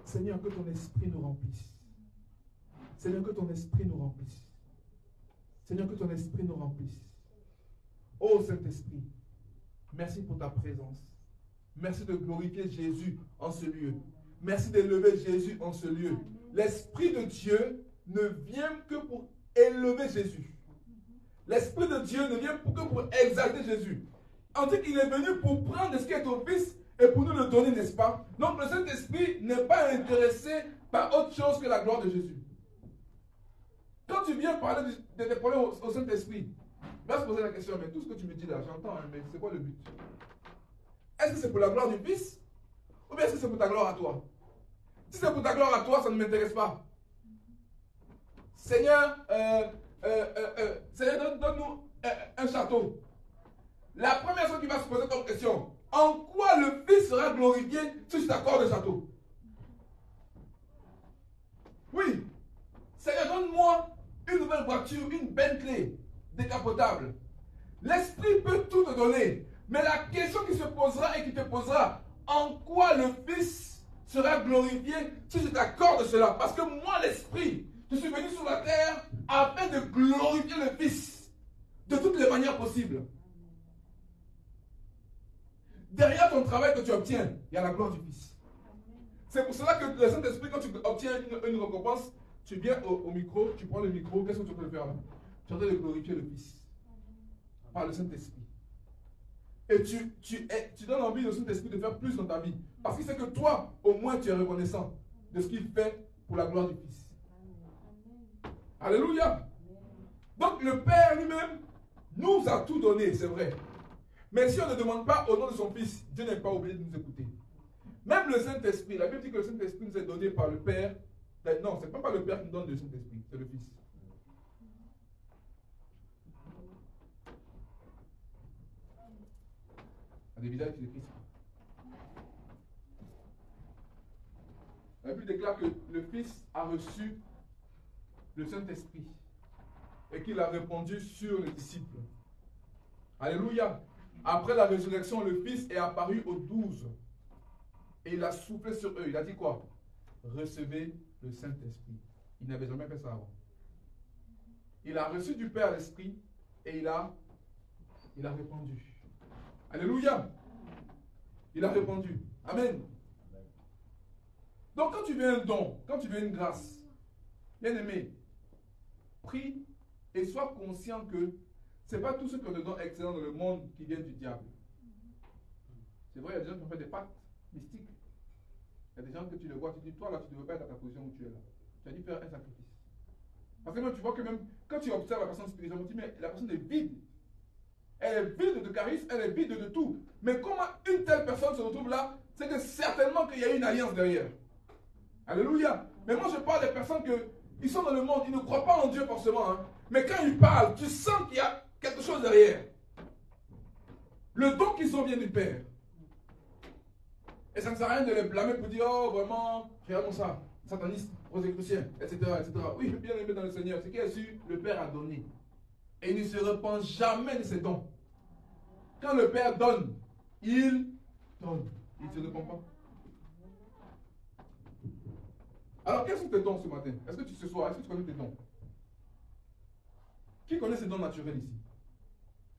[SPEAKER 1] Seigneur, que ton esprit nous remplisse. Seigneur, que ton esprit nous remplisse. Seigneur, que ton esprit nous remplisse. Oh Saint-Esprit, merci pour ta présence. Merci de glorifier Jésus en ce lieu. Merci d'élever Jésus en ce lieu. L'Esprit de Dieu ne vient que pour élever Jésus. L'Esprit de Dieu ne vient que pour exalter Jésus. On dit qu'il est venu pour prendre ce qui est au Fils et pour nous le donner, n'est-ce pas? Donc le Saint-Esprit n'est pas intéressé par autre chose que la gloire de Jésus. Quand tu viens parler de tes problèmes au Saint-Esprit, va se poser la question, mais tout ce que tu me dis là, j'entends, hein, mais c'est quoi le but? Est-ce que c'est pour la gloire du Fils? Ou bien est-ce que c'est pour ta gloire à toi? Si c'est pour ta gloire à toi, ça ne m'intéresse pas. Seigneur, Seigneur, donne-nous un château. La première chose qui va se poser comme question, en quoi le Fils sera glorifié si je t'accorde le château? Oui. Seigneur, donne-moi une nouvelle voiture, une Bentley décapotable. L'Esprit peut tout te donner. Mais la question qui se posera et qui te posera, en quoi le Fils sera glorifié si je t'accorde cela? Parce que moi, l'Esprit, je suis venu sur la terre afin de glorifier le Fils de toutes les manières possibles. Derrière ton travail que tu obtiens, il y a la gloire du Fils. C'est pour cela que le Saint-Esprit, quand tu obtiens une récompense, tu viens au micro, tu prends le micro, qu'est-ce que tu peux faire là? Tu es en train de glorifier le Fils par le Saint-Esprit. Et tu donnes envie au Saint-Esprit de faire plus dans ta vie. Parce qu'il sait que toi, au moins, tu es reconnaissant de ce qu'il fait pour la gloire du Fils. Alléluia. Donc le Père lui-même nous a tout donné, c'est vrai. Mais si on ne demande pas au nom de son Fils, Dieu n'est pas obligé de nous écouter. Même le Saint-Esprit, la Bible dit que le Saint-Esprit nous est donné par le Père. Non, ce n'est pas le Père qui nous donne le Saint-Esprit, c'est le Fils. Des visages qui écrivent. La Bible déclare que le Fils a reçu le Saint-Esprit et qu'il a répandu sur les disciples. Alléluia. Après la résurrection, le Fils est apparu aux 12 et il a soufflé sur eux. Il a dit quoi? Recevez le Saint-Esprit. Il n'avait jamais fait ça avant. Il a reçu du Père l'Esprit et il a répandu. Alléluia. Il a répondu. Amen. Donc quand tu veux un don, quand tu veux une grâce, bien aimé, prie et sois conscient que ce n'est pas tout ce qu'on te donne excellent dans le monde qui vient du diable. C'est vrai, il y a des gens qui ont fait des pactes mystiques. Il y a des gens que tu le vois, tu dis, toi là, tu ne veux pas être à ta position où tu es là. Tu as dû faire un sacrifice. Parce que même tu vois que même quand tu observes la personne spirituellement, tu dis, mais la personne est vide. Elle est vide de charisme, elle est vide de tout. Mais comment une telle personne se retrouve là? C'est que certainement qu'il y a une alliance derrière. Alléluia. Mais moi je parle des personnes qui sont dans le monde, ils ne croient pas en Dieu forcément. Hein. Mais quand ils parlent, tu sens qu'il y a quelque chose derrière. Le don qu'ils ont vient du Père. Et ça ne sert à rien de les blâmer pour dire, oh vraiment, regarde ça, sataniste, rosicrucien, etc., etc. Oui, bien aimé dans le Seigneur, ce qui est sûr, le Père a donné. Et il ne se repent jamais de ses dons. Quand le Père donne, il donne. Il ne se repent pas. Alors, quels sont tes dons ce matin? Est-ce que ce soir, est-ce que tu connais tes dons? Qui connaît ses dons naturels ici?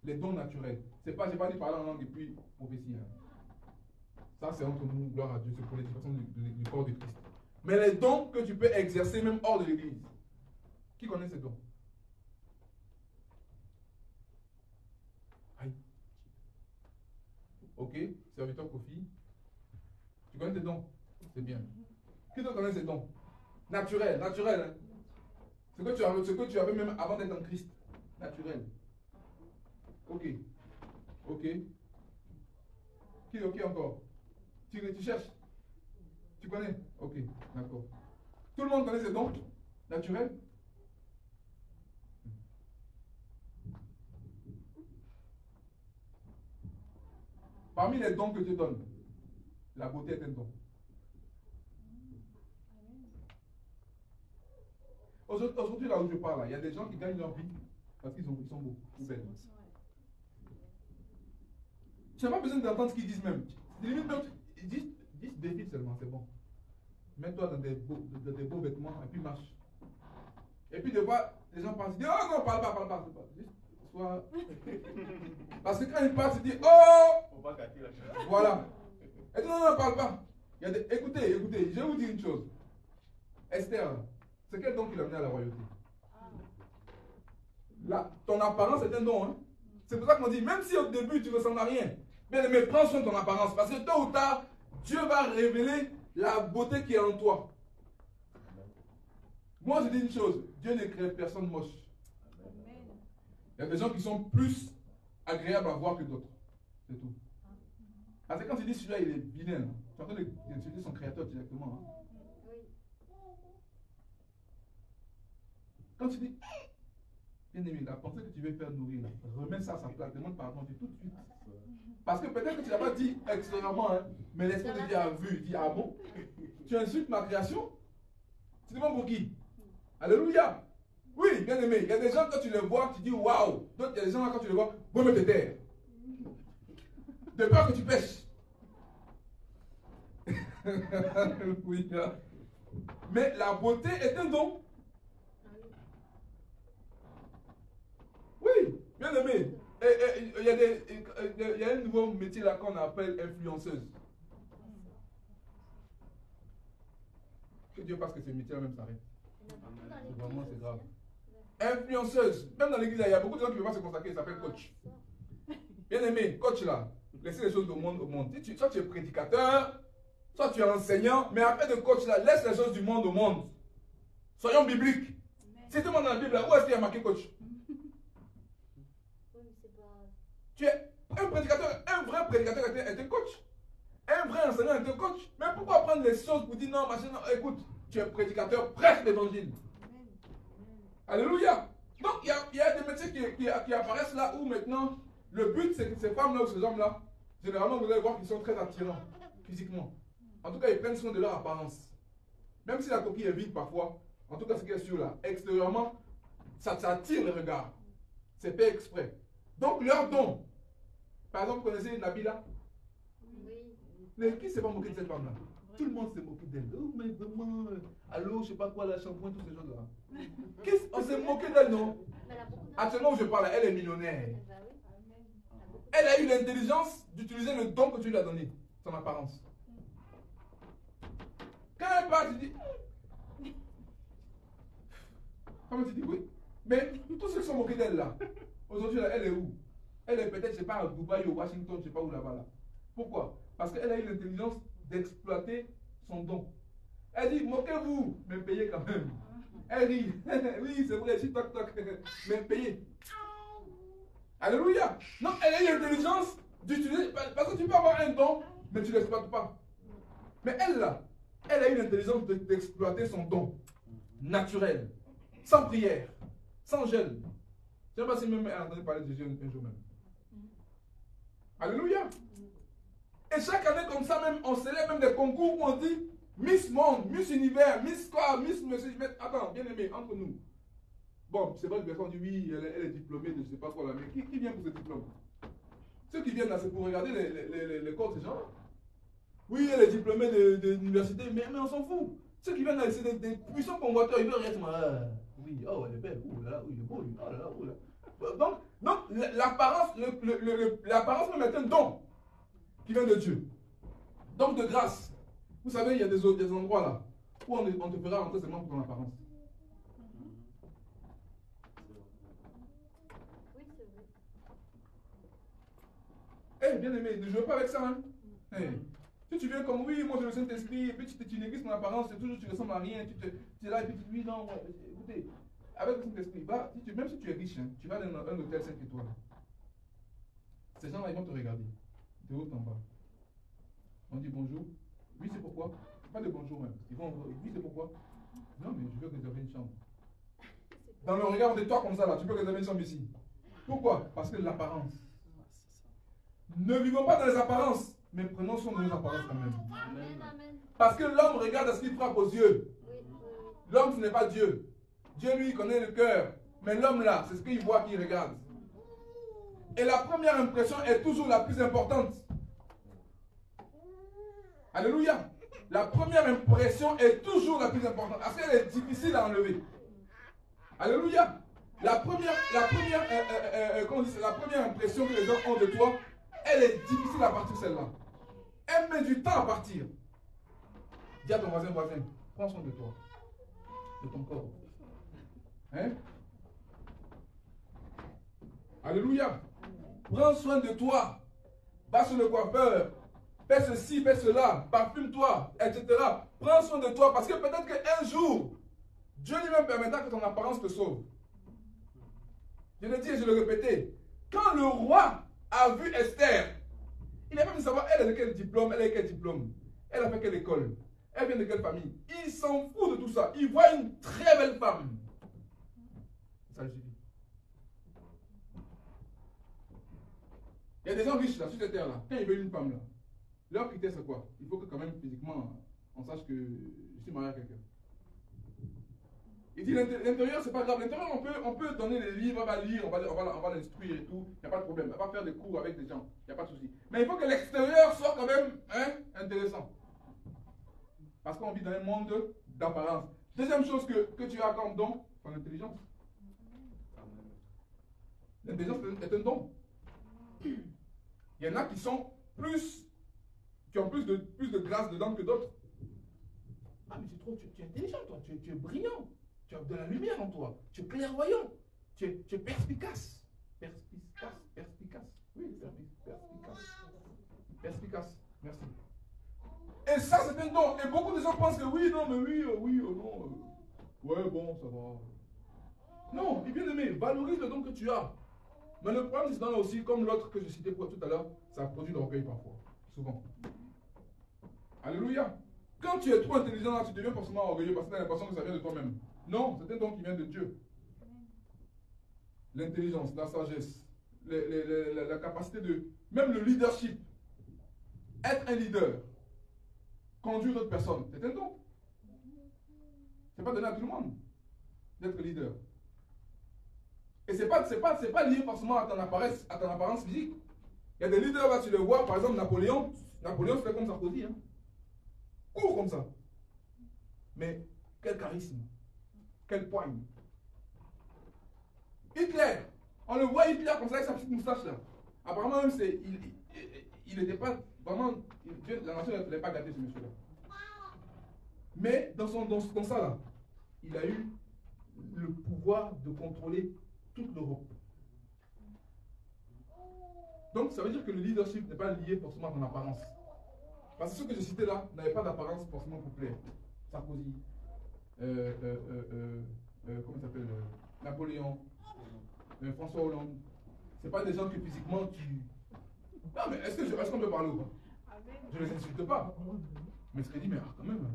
[SPEAKER 1] Les dons naturels. C'est pas, j'ai pas dit parler en langue et puis prophétie. Hein. Ça, c'est entre nous, gloire à Dieu, c'est pour l'éducation du corps de Christ. Mais les dons que tu peux exercer même hors de l'église. Qui connaît ces dons? Aïe. Ok, serviteur Kofi. Tu connais tes dons? C'est bien. Qui d'autre connaît ces dons? Naturel, naturel. Hein? Ce que tu avais même avant d'être en Christ. Naturel. Ok. Ok. Qui encore? Tu cherches? Tu connais? Ok, d'accord. Tout le monde connaît ces dons? Naturels? Parmi les dons que Dieu donne, la beauté est un don. Aujourd'hui, là où je parle, il y a des gens qui gagnent leur vie parce qu'ils sont beaux ou belles. Tu n'as pas besoin d'entendre ce qu'ils disent même. Limite même, ils disent défile seulement, c'est bon. Mets-toi dans des beaux vêtements et puis marche. Et puis des fois, les gens pensent, oh non, parle pas. Juste sois... Parce que quand ils parlent, tu dis, oh!
[SPEAKER 2] On va gâter la chose.
[SPEAKER 1] Voilà. Et non, parle pas. Écoutez, je vais vous dire une chose. Esther, c'est quel don qui l'a amené à la royauté? Ton apparence est un don. Hein? C'est pour ça qu'on dit, même si au début tu ne ressembles à rien, mais prends soin de ton apparence. Parce que tôt ou tard, Dieu va révéler la beauté qui est en toi. Moi, je dis une chose, Dieu ne crée personne moche. Il y a des gens qui sont plus agréables à voir que d'autres. C'est tout. Parce que quand tu dis celui-là, il est vilain, tu es en train d'insulter son créateur directement. Hein? Quand tu dis, bien aimé, la pensée que tu veux faire nourrir, remets ça à sa place, demande pardon tout de suite. Parce que peut-être que tu n'as pas dit extérieurement, hein, mais l'Esprit de Dieu a vu, il dit, ah bon? Tu insultes ma création? Tu demandes pour qui? Alléluia! Oui, bien aimé, il y a des gens, quand tu les vois, tu dis waouh! D'autres, il y a des gens, quand tu les vois, bon, mais te taire. De peur que tu pêches. Alléluia. Mais la beauté est un don. Oui, bien aimé. Il y a un nouveau métier là qu'on appelle influenceuse. Que Dieu fasse que ce métier là même s'arrête. Vraiment, c'est grave. Influenceuse. Même dans l'église, il y a beaucoup de gens qui ne veulent pas se consacrer, ils s'appellent coach. Bien aimé, coach là. Laissez les choses du monde au monde. Soit tu es prédicateur, soit tu es enseignant, mais après de coach là, laisse les choses du monde au monde. Soyons bibliques. Si tu demandes dans la Bible, où est-ce qu'il y a marqué coach? Tu es un prédicateur, un vrai prédicateur est un coach. Un vrai enseignant est un coach. Mais pourquoi prendre les choses pour dire non, machin, non, écoute, tu es prédicateur, prêche l'évangile. Alléluia. Donc il y a des métiers qui apparaissent là où maintenant, le but c'est que ces femmes-là ou ces hommes-là, généralement vous allez voir qu'ils sont très attirants physiquement. En tout cas, ils prennent soin de leur apparence. Même si la coquille est vide parfois, en tout cas ce qui est sûr là, extérieurement, ça attire le regard. C'est fait exprès. Donc leur don. Par exemple, vous connaissez Nabila? Oui. Mais qui s'est pas moqué de cette femme-là? Tout le monde s'est moqué d'elle. Oh, mais vraiment, allô, je sais pas quoi, la shampoing, tous ces choses-là. On s'est moqué d'elle, non? Actuellement où je parle, elle est millionnaire. Elle a eu l'intelligence d'utiliser le don que tu lui as donné, son apparence. Quand elle parle, tu dis. Comment tu dis oui? Mais tous ceux qui sont moqués d'elle là, aujourd'hui, elle est où? Elle est peut-être, je sais pas, à Dubaï ou Washington, je sais pas où là-bas là. Pourquoi? Parce qu'elle a eu l'intelligence d'exploiter son don. Elle dit, moquez-vous, mais payez quand même. Elle dit, oui, c'est vrai, je suis toc toc, mais payez. Alléluia. Donc, elle a eu l'intelligence d'utiliser, parce que tu peux avoir un don, mais tu ne l'exploites pas. Mais elle là, elle a eu l'intelligence d'exploiter son don naturel, sans prière, sans jeûne. Je ne sais pas si même elle a entendu parler de jeûne un jour même. Alléluia. Et chaque année comme ça même, on célèbre même des concours où on dit Miss Monde, Miss Univers, Miss quoi, Miss Monsieur. Attends, bien aimé, entre nous. Bon, c'est vrai que personne dit oui, elle est diplômée de je ne sais pas quoi là, mais qui vient pour ce diplôme? Ceux qui viennent là, c'est pour regarder les corps de ces gens. Oui, elle est diplômée de l'université, mais on s'en fout. Ceux qui viennent là, c'est des puissants convoiteurs, ils veulent rien. Oui, oh, elle est belle, oh là là, il est beau, lui, oh là là, oh là. Donc l'apparence, l'apparence même est un don qui vient de Dieu. Donc de grâce. Vous savez, il y a des endroits là où on te fera rentrer seulement pour ton apparence. Oui, c'est vrai. Eh, bien aimé, ne jouez pas avec ça. Hein? Hey. Si tu viens comme oui, moi j'ai le Saint-Esprit, et puis tu négliges ton apparence, c'est toujours tu ressembles à rien, tu es là et puis tu dis oui, non, ouais, écoutez, avec le Saint-Esprit, même si tu es riche, hein, tu vas dans un hôtel 5 étoiles. Ces gens-là, ils vont te regarder, de haut en bas. On dit bonjour. Oui, c'est pourquoi? Pas de bonjour même. Ils vont, oui, c'est pourquoi? Non, mais je veux réserver une chambre. Dans le regard de toi comme ça, là, tu peux réserver une chambre ici. Pourquoi? Parce que l'apparence. Ne vivons pas dans les apparences, mais prenons soin de nos apparences quand même. Amen. Parce que l'homme regarde à ce qu'il frappe aux yeux. L'homme, ce n'est pas Dieu. Dieu, lui, connaît le cœur. Mais l'homme, là, c'est ce qu'il voit qu'il regarde. Et la première impression est toujours la plus importante. Alléluia. La première impression est toujours la plus importante. Parce qu'elle est difficile à enlever. Alléluia. La première impression que les gens ont de toi, elle est difficile à partir celle-là. Elle met du temps à partir. Dis à ton voisin, prends soin de toi. De ton corps. Hein? Alléluia. Prends soin de toi. Va sur le coiffeur. Fais ceci, fais cela. Parfume-toi, etc. Prends soin de toi parce que peut-être qu'un jour, Dieu lui-même permettra que ton apparence te sauve. Je le dis et je le répétais. Quand le roi a vu Esther, il n'a pas voulu savoir elle est de quel diplôme, elle est de quel diplôme. Elle a fait quelle école, elle vient de quelle famille. Il s'en fout de tout ça. Il voit une très belle femme. Ça suffit. Il y a des gens riches là, sur cette terre-là. Quand ils veulent une femme là, leur critère c'est quoi? Il faut que quand même physiquement, on sache que je suis marié à quelqu'un. Il dit l'intérieur c'est pas grave. L'intérieur on peut donner les livres, on va lire, on va l'instruire et tout. Il n'y a pas de problème. On va faire des cours avec des gens. Il n'y a pas de souci. Mais il faut que l'extérieur soit quand même intéressant. Parce qu'on vit dans un monde d'apparence. Deuxième chose que tu as comme don, c'est l'intelligence. L'intelligence est un don. Il y en a qui ont plus de grâce dedans que d'autres. Ah mais tu es intelligent toi, tu es brillant, tu as de la lumière en toi, tu es clairvoyant, tu es perspicace. Perspicace. Oui, perspicace. Perspicace. Merci. Et ça, c'est un don. Et beaucoup de gens pensent que oui, non, mais oui, non. Ouais, bon, ça va. Non, bien aimé, valorise le don que tu as. Mais le problème, c'est dans aussi, comme l'autre que je citais tout à l'heure, ça produit l'orgueil parfois. Souvent. Alléluia. Quand tu es trop intelligent, là, tu deviens forcément orgueilleux parce que tu as l'impression que ça vient de toi-même. Non, c'est un don qui vient de Dieu. L'intelligence, la sagesse, la capacité de... Même le leadership. Être un leader. Conduire d'autres personnes. C'est un don. C'est pas donné à tout le monde d'être leader. Et c'est pas lié forcément à ton apparence physique. Il y a des leaders là, tu les vois, par exemple Napoléon se fait comme Sarkozy. Hein. Court comme ça. Mais quel charisme. Quelle poigne. Hitler. On le voit Hitler comme ça avec sa petite moustache là. Apparemment même il n'était pas vraiment... La nation ne l'avait pas gâté ce monsieur-là. Mais dans ça là, il a eu le pouvoir de contrôler toute l'Europe. Donc ça veut dire que le leadership n'est pas lié forcément à ton apparence. Parce que ceux que je citais là n'avaient pas d'apparence forcément pour plaire. Sarkozy, comment il s'appelle, Napoléon, François Hollande. Ce pas des gens que physiquement tu... Non mais est-ce qu'on peut parler ou pas? Je ne les insulte pas. Mais ce qu'il dit, mais quand même...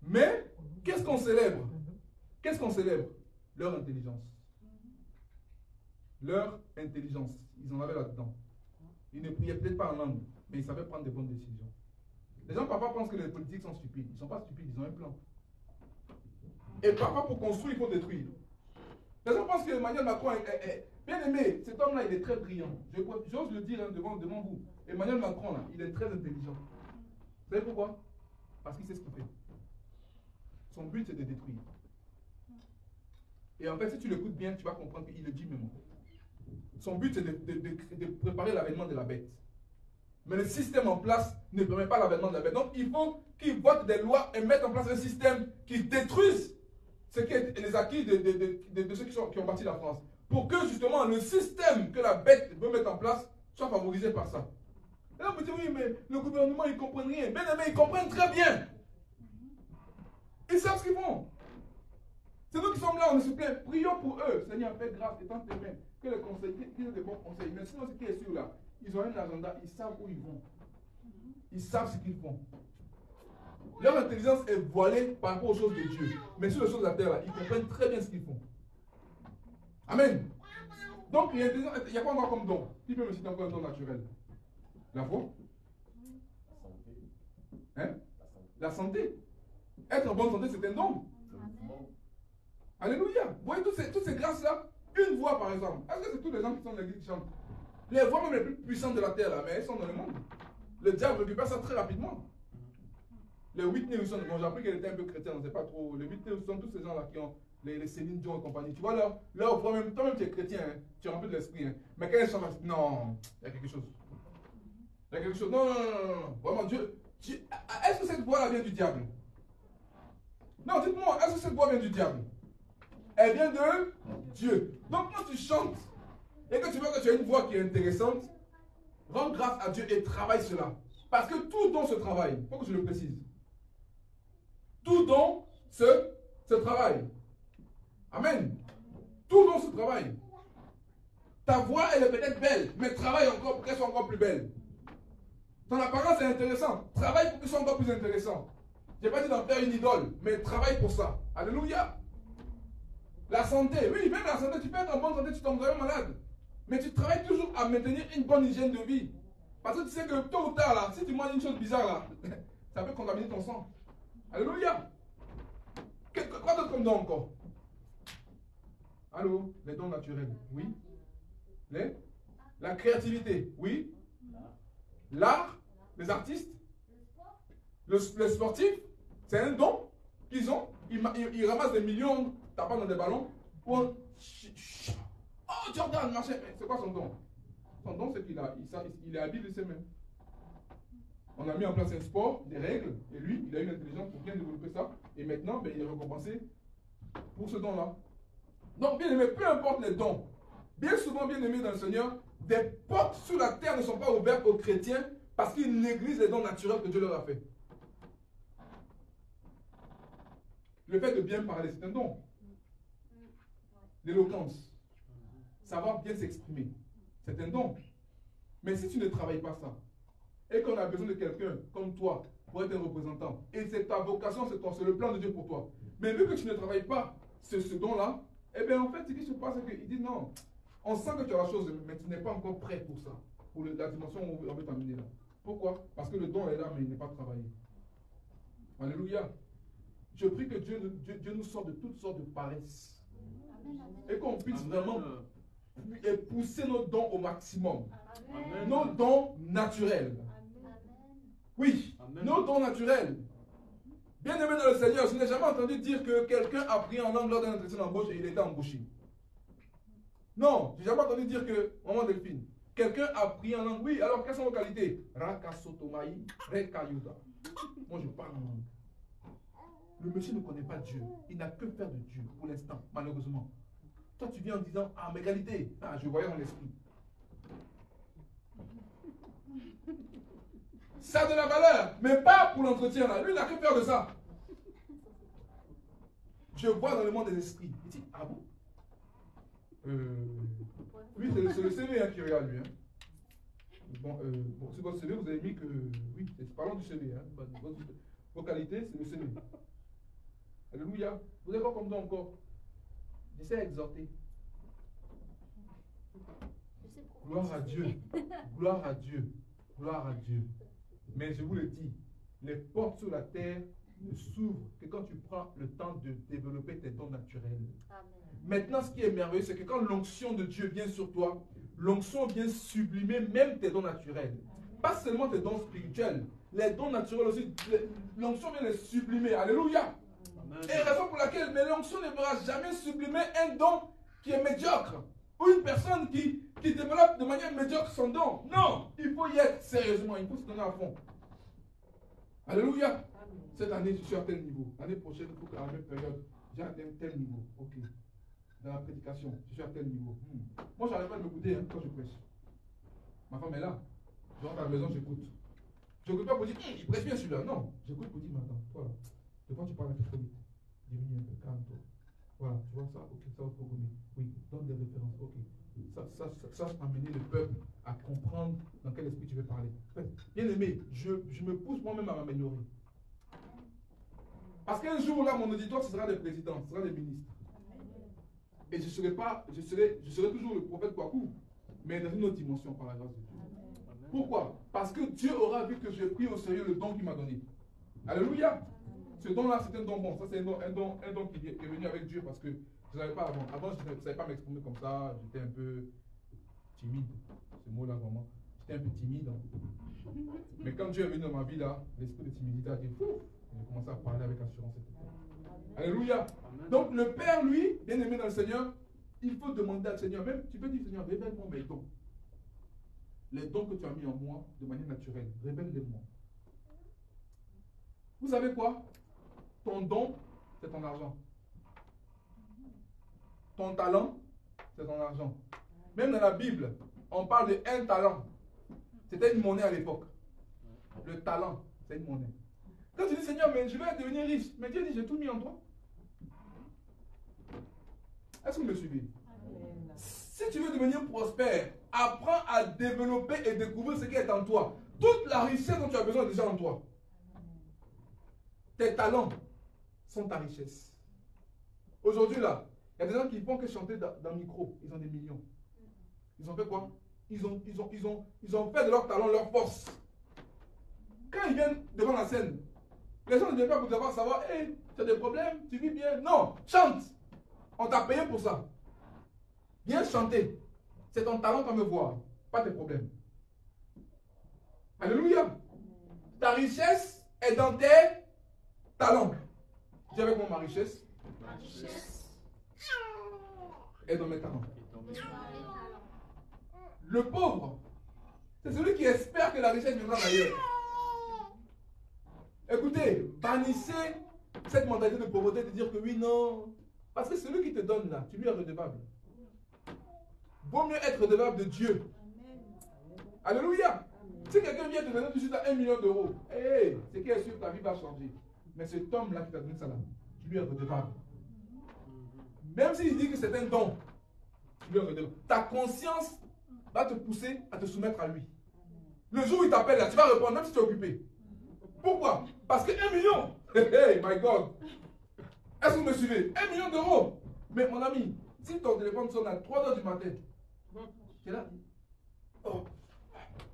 [SPEAKER 1] Mais, qu'est-ce qu'on célèbre? Qu'est-ce qu'on célèbre? Leur intelligence. Leur intelligence. Ils en avaient là-dedans. Ils ne priaient peut-être pas en langue, mais ils savaient prendre des bonnes décisions. Les gens parfois pensent que les politiques sont stupides. Ils ne sont pas stupides, ils ont un plan. Et parfois pour construire, il faut détruire. Les gens pensent que Emmanuel Macron est bien aimé. Cet homme-là, il est très brillant. J'ose le dire hein, devant vous. Emmanuel Macron, là, il est très intelligent. Vous savez pourquoi? Parce qu'il sait ce qu'il fait. Son but, c'est de détruire. Et en fait, si tu l'écoutes bien, tu vas comprendre qu'il le dit même. Son but, c'est de préparer l'avènement de la bête. Mais le système en place ne permet pas l'avènement de la bête. Donc, il faut qu'il vote des lois et mette en place un système qui détruise ce qui est les acquis de ceux qui ont bâti la France. Pour que, justement, le système que la bête veut mettre en place soit favorisé par ça. Et là, vous dites, oui, mais le gouvernement, ils ne comprennent rien. Bien aimé, ils comprennent très bien. Ils savent ce qu'ils font. C'est nous qui sommes là, on se plaît. Prions pour eux. Seigneur, fais grâce et tente tes mains. Que les conseils, qu'ils aient des bons conseils. Mais sinon, ce qui est sûr là, ils ont un agenda, ils savent où ils vont. Ils savent ce qu'ils font. Leur intelligence est voilée par rapport aux choses de Dieu. Mais sur les choses de la terre, là, ils comprennent très bien ce qu'ils font. Amen. Donc, il y a quoi encore comme don? Qui peut me citer encore un don naturel? La foi? Hein? La santé. Être en bonne santé, c'est un don. Alléluia. Vous voyez toutes ces grâces-là? Une voix, par exemple. Est-ce que c'est tous les gens qui sont dans l'église qui chantent? Les voix même les plus puissantes de la terre, là, mais elles sont dans le monde. Le diable récupère ça très rapidement. Les Whitney Houston, bon, j'ai appris qu'elle était un peu chrétienne, on ne sait pas trop. Les Whitney Houston, tous ces gens-là qui ont les Céline Dion et compagnie. Tu vois, leur voix, même toi-même, tu es chrétien, hein, tu es rempli de l'esprit. Hein, mais quand elles chantent, non, il y a quelque chose. Il y a quelque chose. Non. Vraiment, Dieu. Est-ce que cette voix-là vient du diable? Non, dites-moi, est-ce que cette voix vient du diable? Elle vient de Dieu. Donc quand tu chantes et que tu vois que tu as une voix qui est intéressante, rends grâce à Dieu et travaille cela. Parce que tout don se travaille. Il faut que je le précise. Tout don se travaille. Amen. Tout don se travaille. Ta voix, elle est peut-être belle, mais travaille encore pour qu'elle soit encore plus belle. Ton apparence est intéressante. Travaille pour qu'elle soit encore plus intéressante. Je n'ai pas dit d'en faire une idole, mais travaille pour ça. Alléluia. La santé, oui, même la santé, tu peux être en bonne santé, tu tombes vraiment malade. Mais tu travailles toujours à maintenir une bonne hygiène de vie. Parce que tu sais que tôt ou tard, là, si tu manges une chose bizarre, là, ça peut contaminer ton sang. Alléluia. Quoi d'autre comme don encore? Allô? Les dons naturels, oui. La créativité, oui. L'art, les artistes, les sportifs, c'est un don qu'ils ont. Ils ramassent des millions, tapant dans des ballons. Pour... Oh, Jordan, machin. C'est quoi son don? Son don, c'est qu'il est habile de ses mains. On a mis en place un sport, des règles, et lui, il a une intelligence pour bien développer ça. Et maintenant, ben, il est récompensé pour ce don-là. Donc, bien aimé, peu importe les dons, Bien souvent, bien aimés dans le Seigneur, des portes sur la terre ne sont pas ouvertes aux chrétiens parce qu'ils négligent les dons naturels que Dieu leur a fait. Le fait de bien parler, c'est un don. L'éloquence, savoir bien s'exprimer, c'est un don. Mais si tu ne travailles pas ça, et qu'on a besoin de quelqu'un comme toi pour être un représentant, et c'est ta vocation, c'est le plan de Dieu pour toi, mais vu que tu ne travailles pas ce don-là, eh bien en fait, ce qui se passe, c'est qu'il dit non, on sent que tu as la chose, mais tu n'es pas encore prêt pour ça, pour la dimension où on veut t'amener là. Pourquoi? Parce que le don est là, mais il n'est pas travaillé. Alléluia. Je prie que Dieu nous sorte de toutes sortes de paresses. Et qu'on puisse vraiment pousser nos dons au maximum. Amen. Nos dons naturels. Amen. Oui, amen. Nos dons naturels. Bien aimé dans le Seigneur, je n'ai jamais entendu dire que quelqu'un a prié en langue lors d'un entretien d'embauche et il était embauché. Non, je n'ai jamais entendu dire que, maman Delphine, quelqu'un a prié en langue. Oui, alors quelles sont vos qualités? Rakasotomaï, Rekayuda. Moi je parle en langue. Le monsieur ne connaît pas Dieu. Il n'a que faire de Dieu pour l'instant, malheureusement. Toi, tu viens en disant, ah, mes qualités. Ah, je voyais dans l'esprit. Ça a de la valeur, mais pas pour l'entretien là. Lui, il n'a que faire de ça. Je vois dans le monde des esprits. Il dit, ah bon? Oui, c'est le CV hein, qui regarde lui. Hein. Bon, sur votre CV, vous avez mis que, oui, parlons du CV. Hein. Vos qualités, c'est le CV. Alléluia. Vous avez quoi comme don encore? J'essaie d'exhorter. Gloire à Dieu. Gloire à Dieu. Gloire à Dieu. Mais je vous le dis, les portes sur la terre ne s'ouvrent que quand tu prends le temps de développer tes dons naturels. Amen. Maintenant, ce qui est merveilleux, c'est que quand l'onction de Dieu vient sur toi, l'onction vient sublimer même tes dons naturels. Pas seulement tes dons spirituels, les dons naturels aussi, l'onction vient les sublimer. Alléluia. Et raison pour laquelle, mais l'onction ne pourra jamais sublimer un don qui est médiocre. Ou une personne qui développe de manière médiocre son don. Non, il faut y être sérieusement, il faut se donner à fond. Alléluia. Cette année, je suis à tel niveau. L'année prochaine, il faut qu'à la même période, j'ai atteint tel niveau. Ok. Dans la prédication, je suis à tel niveau. Moi, je n'arrive pas à m'écouter quand je prêche. Ma femme est là. Je rentre à la maison, j'écoute. Je n'écoute pas pour dire, il prêche bien celui-là. Non, j'écoute pour dire, mais attends, toi là, de quoi tu parles un peu trop vite? Diminue un peu, calme-toi. Voilà, tu vois ça, ok, ça va trop gommer. Oui, donne des références, ok. Ça amener le peuple à comprendre dans quel esprit tu veux parler. En fait, bien aimé, je me pousse moi-même à m'améliorer. Parce qu'un jour là, mon auditoire, ce sera des présidents, ce sera des ministres. Et je serai toujours le prophète Kwaku, mais dans une autre dimension par la grâce de Dieu. Pourquoi? Parce que Dieu aura vu que j'ai pris au sérieux le don qu'il m'a donné. Alléluia. Ce don-là, c'est un don bon. Ça, c'est un don qui est venu avec Dieu parce que je ne savais pas avant. Avant, je ne savais pas m'exprimer comme ça. J'étais un peu timide. Ce mot-là, vraiment. J'étais un peu timide. Mais quand Dieu est venu dans ma vie, là, l'esprit de timidité a dit, fou, j'ai commencé à parler avec assurance. Alléluia. Donc, le Père, lui, bien aimé dans le Seigneur, il faut demander au Seigneur, même, tu peux dire, Seigneur, révèle-moi mes dons. Les dons que tu as mis en moi de manière naturelle, révèle-les-moi. Vous savez quoi? Ton don, c'est ton argent. Ton talent, c'est ton argent. Même dans la Bible, on parle de un talent. C'était une monnaie à l'époque. Le talent, c'est une monnaie. Quand tu dis, Seigneur, mais je vais devenir riche, mais Dieu dit, j'ai tout mis en toi. Est-ce que vous me suivez? Amen. Si tu veux devenir prospère, apprends à développer et découvrir ce qui est en toi. Toute la richesse dont tu as besoin est déjà en toi. Tes talents sont ta richesse. Aujourd'hui, là, il y a des gens qui font que chanter dans le micro. Ils ont des millions. Ils ont fait quoi? Ils ont fait de leur talent leur force. Quand ils viennent devant la scène, les gens ne viennent pas pour savoir, hey, tu as des problèmes, tu vis bien. Non, chante. On t'a payé pour ça. Viens chanter. C'est ton talent qu'on veut voir, pas tes problèmes. Alléluia. Ta richesse est dans tes talents. Dis avec moi ma richesse. Ma richesse est dans mes talents. Le pauvre, c'est celui qui espère que la richesse viendra d'ailleurs. Écoutez, bannissez cette mentalité de pauvreté de dire que oui, non. Parce que celui qui te donne là, tu lui es redevable. Vaut mieux être redevable de Dieu. Alléluia. Si quelqu'un vient te donner tout de suite à 1 million d'euros, hey, c'est qu'il est sûr que ta vie va changer. Mais cet homme-là qui t'a donné ça là, tu lui es redevable. Même s'il dit que c'est un don, tu lui es redevable. Ta conscience va te pousser à te soumettre à lui. Le jour où il t'appelle là, tu vas répondre même si tu es occupé. Pourquoi? Parce que 1 million, hey, my God. Est-ce que vous me suivez? 1 million d'euros. Mais mon ami, si ton téléphone sonne à 3 heures du matin, tu es là. Oh.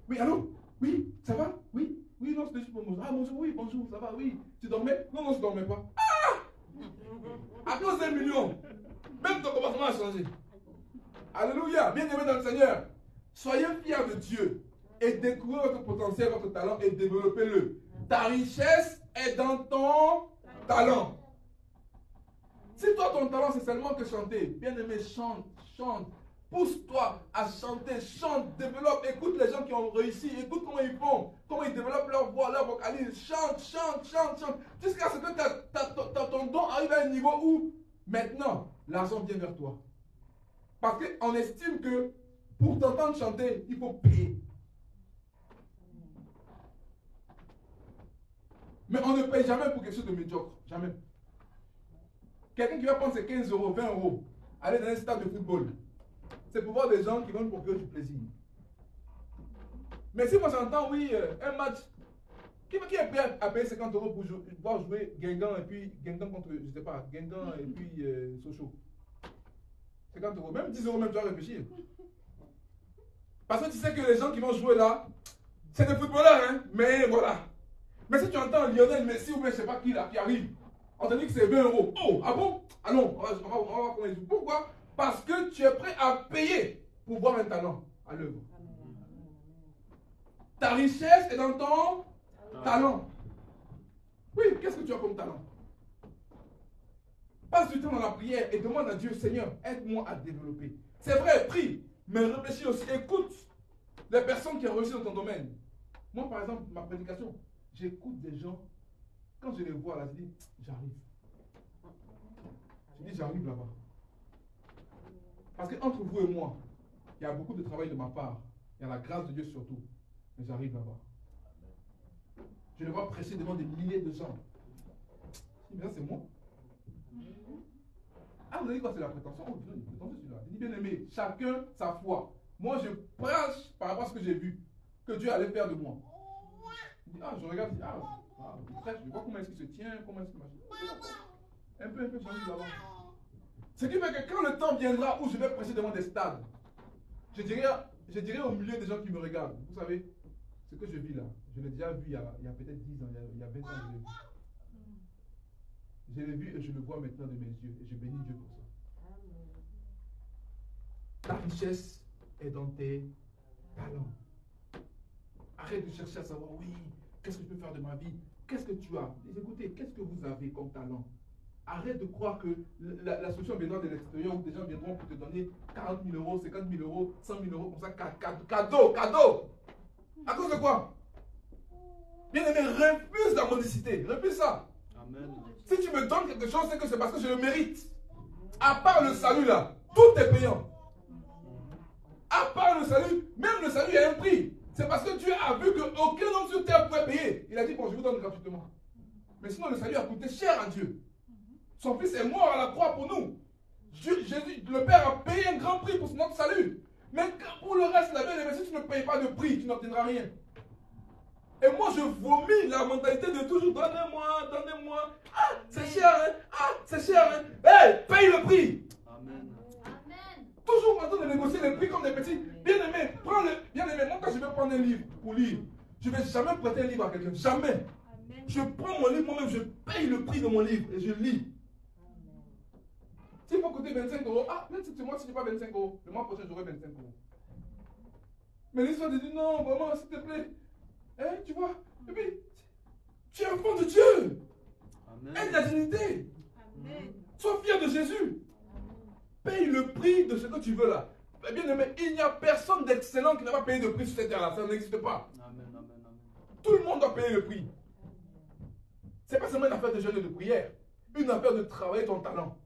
[SPEAKER 1] Oui, allô? Oui, ça va? Oui, oui, non, c'était juste pour bonjour. Ah, bonjour, oui, bonjour, ça va, oui. Tu dormais? Non, non, je ne dormais pas. Ah! À cause d'1 million, même ton comportement a changé. Alléluia, bien-aimé dans le Seigneur. Soyez fiers de Dieu et découvrez votre potentiel, votre talent et développez-le. Ta richesse est dans ton talent. Si toi, ton talent, c'est seulement que chanter, bien-aimé, chante, chante. Pousse-toi à chanter, chante, développe, écoute les gens qui ont réussi, écoute comment ils font, comment ils développent leur voix, leur vocalise, chante, chante, chante, chante, jusqu'à ce que ton don arrive à un niveau où, maintenant, l'argent vient vers toi. Parce qu'on estime que pour t'entendre chanter, il faut payer. Mais on ne paye jamais pour quelque chose de médiocre, jamais. Quelqu'un qui va prendre ses 15 euros, 20 euros, aller dans un stade de football, c'est pour voir des gens qui vont nous procurer du plaisir. Mais si moi j'entends, oui, un match, qui est prêt à payer 50 euros pour pouvoir jouer Guingamp et puis Guingamp contre, je ne sais pas, Guingamp et puis Sochaux. 50 euros, même 10 euros, même tu vas réfléchir. Parce que tu sais que les gens qui vont jouer là, c'est des footballeurs, hein, mais voilà. Mais si tu entends Lionel Messi ou bien je ne sais pas qui là, qui arrive, on te dit que c'est 20 euros. Oh, ah bon? Allons, on va voir comment ils jouent. Pourquoi? Parce que tu es prêt à payer pour voir un talent à l'œuvre. Ta richesse est dans ton talent. Oui, qu'est-ce que tu as comme talent? Passe du temps dans la prière et demande à Dieu, Seigneur, aide-moi à développer. C'est vrai, prie, mais réfléchis aussi. Écoute les personnes qui ont réussi dans ton domaine. Moi, par exemple, ma prédication, j'écoute des gens, quand je les vois là, je dis, j'arrive. Je dis, j'arrive là-bas. Parce qu'entre vous et moi, il y a beaucoup de travail de ma part. Il y a la grâce de Dieu surtout. Mais j'arrive là-bas. Je les vois prêcher devant des milliers de gens. Mais ça, c'est moi. Ah, vous avez dit quoi? C'est la prétention? Oh, non, une prétention, celui-là. Il dit, bien aimé, chacun sa foi. Moi, je prêche par rapport à ce que j'ai vu, que Dieu allait faire de moi. Il dit, ah, je regarde, je prêche, je vois comment est-ce qu'il se tient, comment est-ce qu'il marche. Un peu, j'arrive là-bas. Ce qui fait que quand le temps viendra où je vais prêcher devant des stades, je dirais au milieu des gens qui me regardent, vous savez, ce que je vis là, je l'ai déjà vu il y a peut-être 10 ans, il y a 20 ans, je l'ai vu. Je l'ai vu et je le vois maintenant de mes yeux et je bénis Dieu pour ça. Ta richesse est dans tes talents. Arrête de chercher à savoir, oui, qu'est-ce que je peux faire de ma vie? Qu'est-ce que tu as? Écoutez, qu'est-ce que vous avez comme talent? Arrête de croire que la solution viendra de l'extérieur où des gens viendront pour te donner 40 000 euros, 50 000 euros, 100 000 euros, comme ça, cadeau. À cause de quoi? Bien aimé, refuse la mendicité, refuse ça. Amen. Si tu me donnes quelque chose, c'est que c'est parce que je le mérite. À part le salut là, tout est payant. À part le salut, même le salut a un prix. C'est parce que Dieu a vu qu'aucun homme sur terre pouvait payer. Il a dit, bon, je vous donne gratuitement. Mais sinon, le salut a coûté cher à Dieu. Son fils est mort à la croix pour nous. Jésus, le Père a payé un grand prix pour notre salut. Mais pour le reste, la bien, si tu ne payes pas de prix, tu n'obtiendras rien. Et moi, je vomis la mentalité de toujours donnez-moi. Ah, c'est cher, hein? Ah, c'est cher, hein? Hey, paye le prix. Amen. Toujours en train de négocier les prix comme des petits. Bien-aimé, moi quand je vais prendre un livre pour lire, je ne vais jamais prêter un livre à quelqu'un. Jamais. Amen. Je prends mon livre moi-même, je paye le prix de mon livre et je lis. S'il faut coûter 25 euros, même si ce mois, si je n'ai pas 25 euros, le mois prochain, j'aurai 25 euros. Mais l'histoire de dire non, vraiment, s'il te plaît. Hein, tu vois? Et puis, tu es enfant de Dieu. Amen. Aide la dignité. Amen. Sois fier de Jésus. Paye le prix de ce que tu veux là. Bien aimé, il n'y a personne d'excellent qui n'a pas payé de prix sur cette terre là. Ça n'existe pas. Amen. Tout le monde doit payer le prix. Ce n'est pas seulement une affaire de jeûne et de prière. Une affaire de travailler ton talent.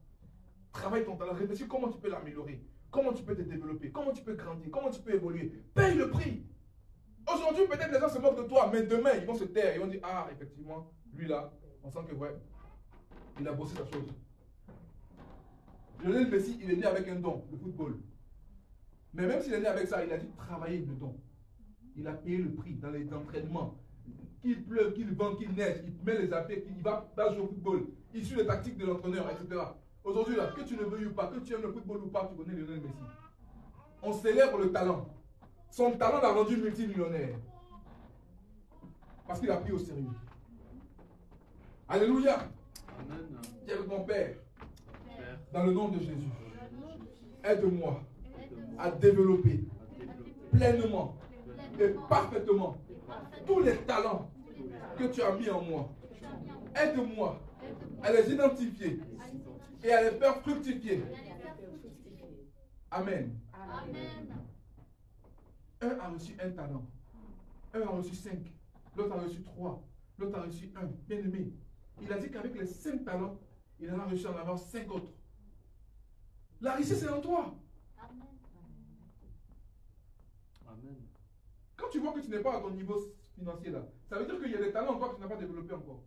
[SPEAKER 1] Travaille ton talent. Réfléchis comment tu peux l'améliorer. comment tu peux te développer, comment tu peux grandir, comment tu peux évoluer. Paye le prix. Aujourd'hui, peut-être les gens se moquent de toi, mais demain, ils vont se taire. Ils vont dire, ah, effectivement, lui là, on sent que, ouais, il a bossé sa chose. Lionel Messi, il est né avec un don, le football. Mais même s'il est né avec ça, il a dû travailler le don. Il a payé le prix dans les entraînements. Qu'il pleuve, qu'il vente, qu'il neige, il met les affaires, il va jouer au football. Il suit les tactiques de l'entraîneur, etc. Aujourd'hui, là, que tu ne veuilles ou pas, que tu aimes le football ou pas, tu connais Lionel Messi. On célèbre le talent. Son talent l'a rendu multimillionnaire. Parce qu'il a pris au sérieux. Alléluia.
[SPEAKER 2] Amen.
[SPEAKER 1] Dis avec mon Père, dans le nom de Jésus, aide-moi à développer pleinement et parfaitement tous les talents que tu as mis en moi. Aide-moi à les identifier et à les faire fructifier. Amen. Un a reçu un talent, un a reçu 5, l'autre a reçu 3, l'autre a reçu 1. Bien aimé, il a dit qu'avec les 5 talents, il en a reçu en avoir 5 autres. La richesse est en toi.
[SPEAKER 2] Amen.
[SPEAKER 1] Quand tu vois que tu n'es pas à ton niveau financier là, ça veut dire qu'il y a des talents en toi que tu n'as pas développé encore.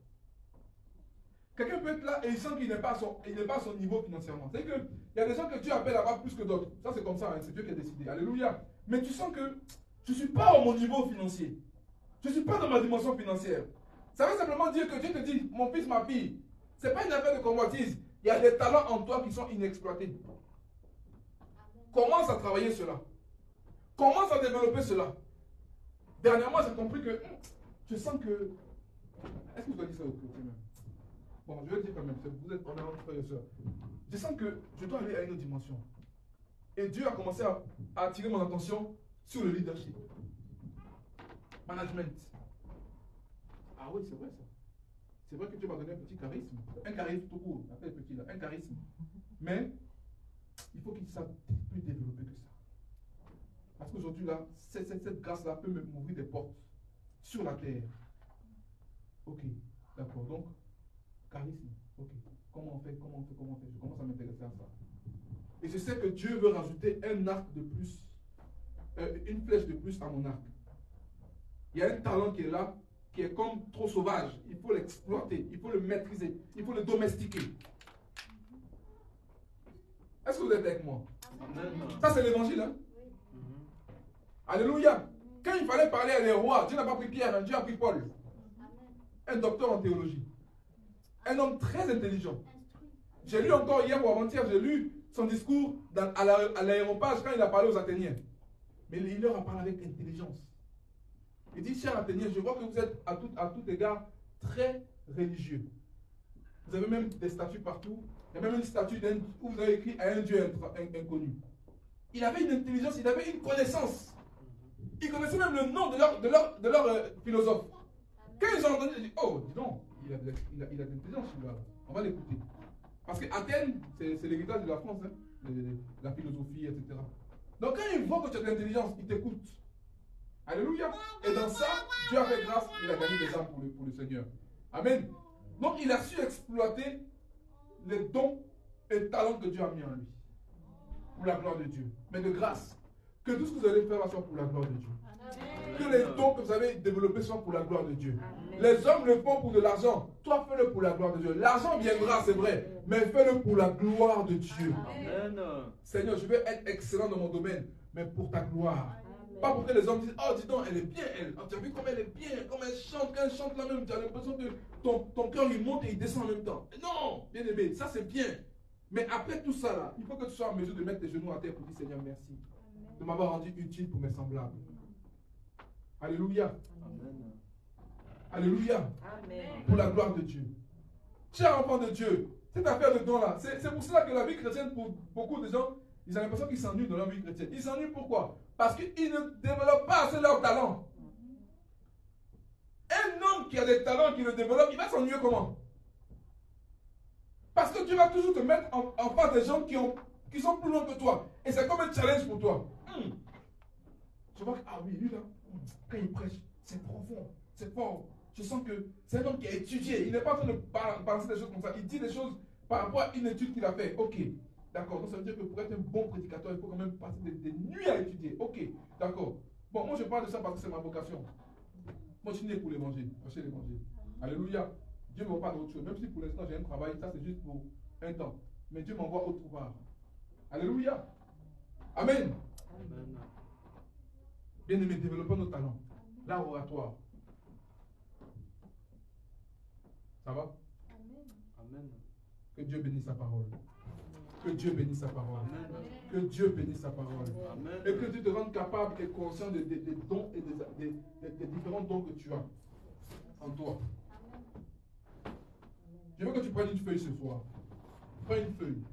[SPEAKER 1] Quelqu'un peut être là et il sent qu'il n'est pas, à son niveau financièrement. C'est qu'il y a des gens que Dieu appelle là-bas plus que d'autres. Ça c'est comme ça, hein, c'est Dieu qui a décidé. Alléluia. Mais tu sens que je ne suis pas à mon niveau financier. Je ne suis pas dans ma dimension financière. Ça veut simplement dire que Dieu te dit, mon fils, ma fille, ce n'est pas une affaire de convoitise. Il y a des talents en toi qui sont inexploités. Commence à travailler cela. Commence à développer cela. Dernièrement, j'ai compris que je sens que... Est-ce que je dois dire ça au côté même? Bon, je vais le dire quand même. Vous êtes en frères et sœurs. Je sens que je dois aller à une autre dimension. Et Dieu a commencé à attirer mon attention sur le leadership. Management. Ah oui, c'est vrai ça. C'est vrai que Dieu m'a donné un petit charisme. Un charisme tout court. Appelle petit là. Un charisme. Mais il faut qu'il soit plus développé que ça. Parce qu'aujourd'hui, là, cette grâce-là peut m'ouvrir des portes sur la terre. Ok, d'accord. Donc, charisme. Ok. Comment on fait? Je commence à m'intéresser à ça. Et je sais que Dieu veut rajouter un arc de plus, une flèche de plus à mon arc. Il y a un talent qui est là, qui est comme trop sauvage. Il faut l'exploiter, il faut le maîtriser, il faut le domestiquer. Est-ce que vous êtes avec moi?
[SPEAKER 2] Amen.
[SPEAKER 1] Ça, c'est l'évangile. Hein? Alléluia. Quand il fallait parler à des rois, Dieu n'a pas pris Pierre, Dieu a pris Paul. Un docteur en théologie. Un homme très intelligent. J'ai lu encore hier ou avant-hier, j'ai lu son discours à l'aéropage quand il a parlé aux Athéniens. Mais il leur a parlé avec intelligence. Il dit, chers Athéniens, je vois que vous êtes à tout égard très religieux. Vous avez même des statues partout. Il y a même une statue où vous avez écrit à un Dieu inconnu. Il avait une intelligence, il avait une connaissance. Il connaissait même le nom de leur philosophe. Quand ils ont entendu, ils ont dit, oh, dis donc, il a de l'intelligence celui-là. On va l'écouter. Parce qu'Athènes, c'est l'héritage de la France, hein, la philosophie, etc. Donc quand ils voient que tu as de l'intelligence, ils t'écoutent. Alléluia. Et dans ça, Dieu a fait grâce, il a gagné des âmes pour le Seigneur. Amen. Donc il a su exploiter les dons et talents que Dieu a mis en lui. Pour la gloire de Dieu. Mais de grâce. Que tout ce que vous allez faire soit pour la gloire de Dieu. Que les dons que vous avez développés soient pour la gloire de Dieu. Les hommes le font pour de l'argent. Toi, fais-le pour la gloire de Dieu. L'argent viendra, c'est vrai. Mais fais-le pour la gloire de Dieu.
[SPEAKER 2] Amen.
[SPEAKER 1] Seigneur, je veux être excellent dans mon domaine, mais pour ta gloire. Pas pour que les hommes disent, oh, dis donc, elle est bien, elle. Tu as vu comme elle est bien, comme elle chante, quand elle chante là même, tu as l'impression que ton cœur il monte et il descend en même temps. Non, bien aimé, ça c'est bien. Mais après tout ça là, il faut que tu sois en mesure de mettre tes genoux à terre pour dire, Seigneur, merci de m'avoir rendu utile pour mes semblables. Alléluia.
[SPEAKER 2] Amen.
[SPEAKER 1] Alléluia.
[SPEAKER 3] Amen.
[SPEAKER 1] Pour la gloire de Dieu. Cher enfant de Dieu, cette affaire de don là, c'est pour cela que la vie chrétienne, pour beaucoup de gens, ils ont l'impression qu'ils s'ennuient dans leur vie chrétienne. Ils s'ennuient pourquoi? Parce qu'ils ne développent pas assez leur talent. Un homme qui a des talents, qui le développe, il va s'ennuyer comment? Parce que Dieu va toujours te mettre en face des gens qui sont plus loin que toi. Et c'est comme un challenge pour toi. Je vois que, ah oui, lui là, quand il prêche, c'est profond, c'est fort. Je sens que c'est un homme qui a étudié. Il n'est pas en train de balancer des choses comme ça. Il dit des choses par rapport à une étude qu'il a fait. Ok. D'accord, donc ça veut dire que pour être un bon prédicateur, il faut quand même passer des nuits à étudier. Ok, d'accord. Bon, moi je parle de ça parce que c'est ma vocation. Moi je suis né pour l'évangile, chercher l'évangile. Alléluia. Dieu ne m'envoie pas d'autre chose. Même si pour l'instant j'ai un travail, ça c'est juste pour un temps. Mais Dieu m'envoie autre part. Alléluia. Amen.
[SPEAKER 2] Amen.
[SPEAKER 1] Bien aimé, développons nos talents. L'art oratoire. Ça va?
[SPEAKER 2] Amen.
[SPEAKER 1] Que Dieu bénisse sa parole. Que Dieu bénisse sa parole.
[SPEAKER 2] Amen.
[SPEAKER 1] Que Dieu bénisse sa parole.
[SPEAKER 2] Amen.
[SPEAKER 1] Et que tu te rendes capable et conscient des dons et des différents dons que tu as en toi. Je veux que tu prennes une feuille ce soir. Prends une feuille.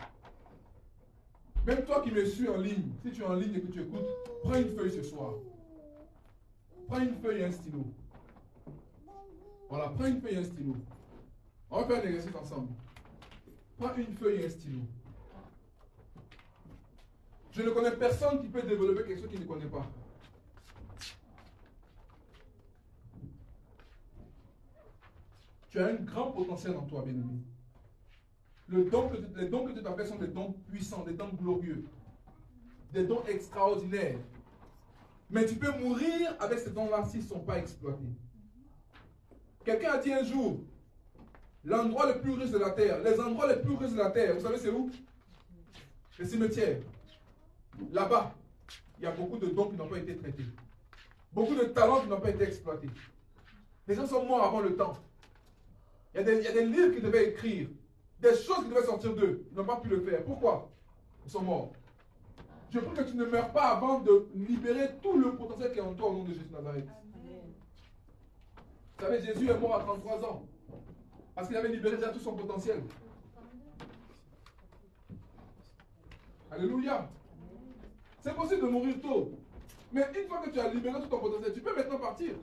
[SPEAKER 1] Même toi qui me suis en ligne, si tu es en ligne et que tu écoutes, prends une feuille ce soir. Prends une feuille et un stylo. Voilà, prends une feuille et un stylo. On va faire un exercice ensemble. Prends une feuille et un stylo. Je ne connais personne qui peut développer quelque chose qu'il ne connaît pas. Tu as un grand potentiel en toi, bien-aimé. Les dons que tu t'appelles sont des dons puissants, des dons glorieux, des dons extraordinaires. Mais tu peux mourir avec ces dons-là s'ils ne sont pas exploités. Quelqu'un a dit un jour, l'endroit le plus riche de la terre, les endroits les plus riches de la terre, vous savez c'est où? Les cimetières. Là-bas, il y a beaucoup de dons qui n'ont pas été traités. Beaucoup de talents qui n'ont pas été exploités. Les gens sont morts avant le temps. Il y a des livres qu'ils devaient écrire, des choses qui devaient sortir d'eux. Ils n'ont pas pu le faire. Pourquoi? Ils sont morts. Je prie que tu ne meurs pas avant de libérer tout le potentiel qui est en toi au nom de Jésus de Nazareth. Vous savez, Jésus est mort à 33 ans. Parce qu'il avait libéré déjà tout son potentiel. Alléluia. C'est possible de mourir tôt. Mais une fois que tu as libéré tout ton potentiel, tu peux maintenant partir.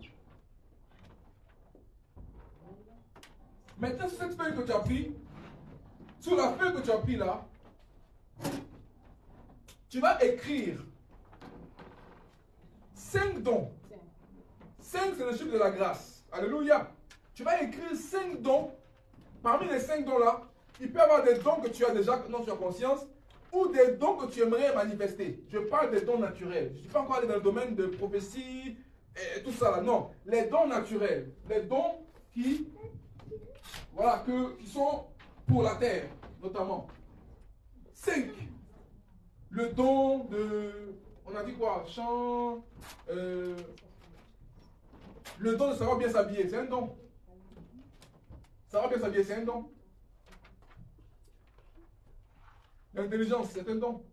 [SPEAKER 1] Maintenant, sur cette feuille que tu as pris, sur la feuille que tu as pris là, tu vas écrire 5 dons. 5, c'est le chiffre de la grâce. Alléluia. Tu vas écrire 5 dons. Parmi les 5 dons là, il peut y avoir des dons que tu as déjà, dont tu as conscience, ou des dons que tu aimerais manifester. Je parle des dons naturels. Je ne suis pas encore allé dans le domaine de prophétie et tout ça là. Non. Les dons naturels. Les dons qui, voilà, qui sont pour la terre, notamment. 5. Le don de, on a dit quoi? Chant. Le don de savoir bien s'habiller, c'est un don. Savoir bien s'habiller, c'est un don. L'intelligence, c'est un don.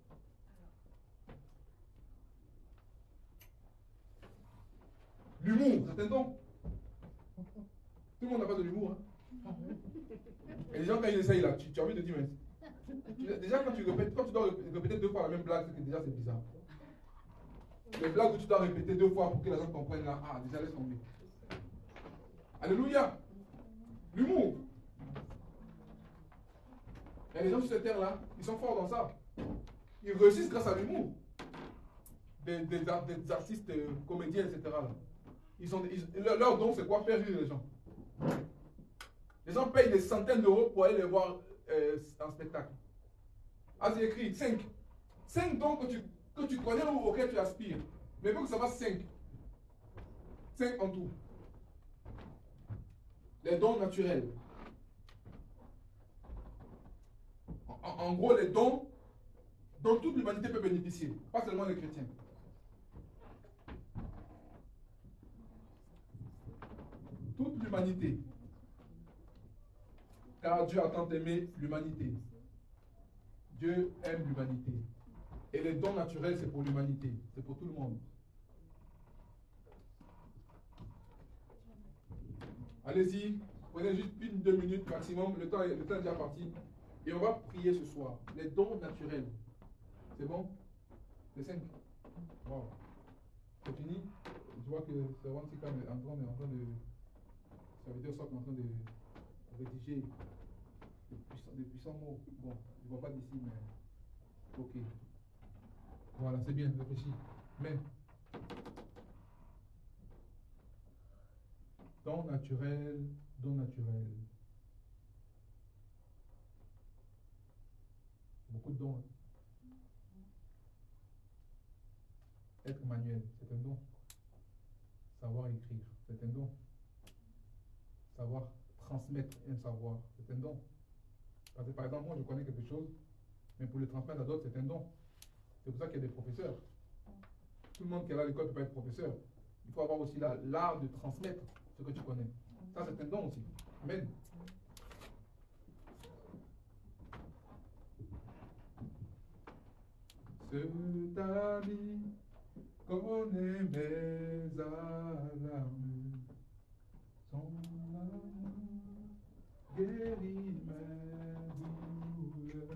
[SPEAKER 1] L'humour, c'est un don. Tout le monde n'a pas de l'humour. Hein? Et les gens, quand ils essayent là, tu as envie de dire, mais déjà quand tu répètes, quand tu dois répéter 2 fois la même blague, c'est que déjà c'est bizarre. Les blagues où tu dois répéter 2 fois pour que les gens comprennent là, ah, déjà laisse tomber. Alléluia. L'humour. Et les gens sur cette terre-là, ils sont forts dans ça. Ils réussissent grâce à l'humour. Des artistes, comédiens, etc. Là. Leur don, c'est quoi? Faire rire les gens. Les gens payent des centaines d'euros pour aller les voir en spectacle. Ah, c'est écrit 5. 5 dons que tu connais ou auxquels tu aspires. Mais il faut que ça fasse 5. 5 en tout. Les dons naturels. En gros, les dons dont toute l'humanité peut bénéficier, pas seulement les chrétiens. Toute l'humanité. Car Dieu a tant aimé l'humanité. Dieu aime l'humanité. Et les dons naturels, c'est pour l'humanité. C'est pour tout le monde. Allez-y, prenez juste 1-2 minutes maximum. Le temps est déjà parti. Et on va prier ce soir. Les dons naturels. C'est bon? Les 5. Wow. C'est fini? Je vois que c'est Wantika est en train de. Ça veut dire ça qu'on est en train de rédiger des puissants mots. Bon, je ne vois pas d'ici, mais. Ok. Voilà, c'est bien, réfléchis. Mais. Don naturel, don naturel. Bon. beaucoup de dons. Hein. Être manuel, c'est un don. Savoir écrire, c'est un don. Savoir transmettre un savoir, c'est un don. Parce que par exemple, moi je connais quelque chose, mais pour le transmettre à d'autres, c'est un don. C'est pour ça qu'il y a des professeurs. Tout le monde qui est là à l'école ne peut pas être professeur. Il faut avoir aussi l'art de transmettre ce que tu connais. Ça, c'est un don aussi. Amen. Cet ami connaît mes alarmes, son amour guérit mes douleurs,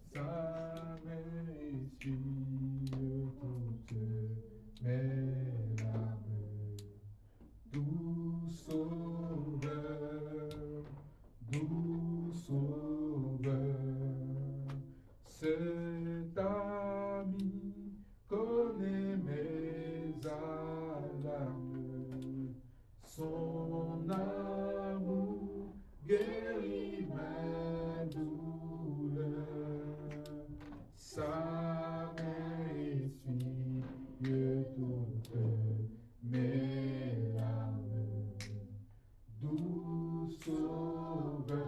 [SPEAKER 1] sa main essuie toutes mes larmes, doux sauveur, doux sauveur. Cet ami connaît mes alarmes, son amour guérit mes douleurs, sa main essuie toutes mes larmes, doux sauveur,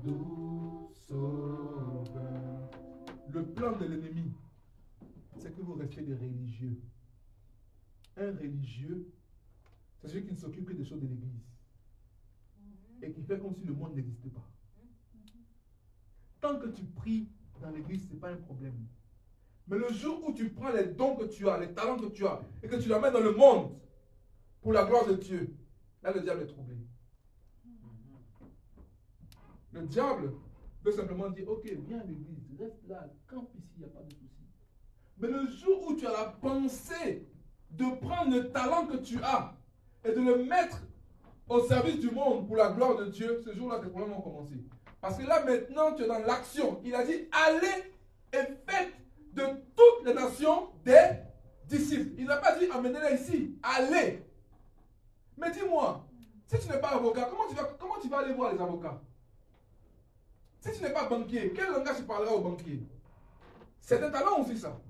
[SPEAKER 1] doux sauveur. Le plan de l'ennemi, c'est que vous restiez des religieux. Un religieux, c'est celui qui ne s'occupe que des choses de l'église et qui fait comme si le monde n'existait pas. Tant que tu pries dans l'église, ce n'est pas un problème. Mais le jour où tu prends les dons que tu as, les talents que tu as, et que tu les mets dans le monde pour la gloire de Dieu, là le diable est troublé. Le diable peut simplement dire, ok, viens à l'église, reste là, campe ici, il n'y a pas de souci. Mais le jour où tu as la pensée de prendre le talent que tu as et de le mettre au service du monde pour la gloire de Dieu, ce jour-là, tes problèmes vont commencer. Parce que là, maintenant, tu es dans l'action. Il a dit, allez et faites de toutes les nations des disciples. Il n'a pas dit, amenez-les ici. Allez. Mais dis-moi, si tu n'es pas avocat, comment tu vas aller voir les avocats? Si tu n'es pas banquier, quel langage tu parleras aux banquiers? C'est un talent aussi, ça.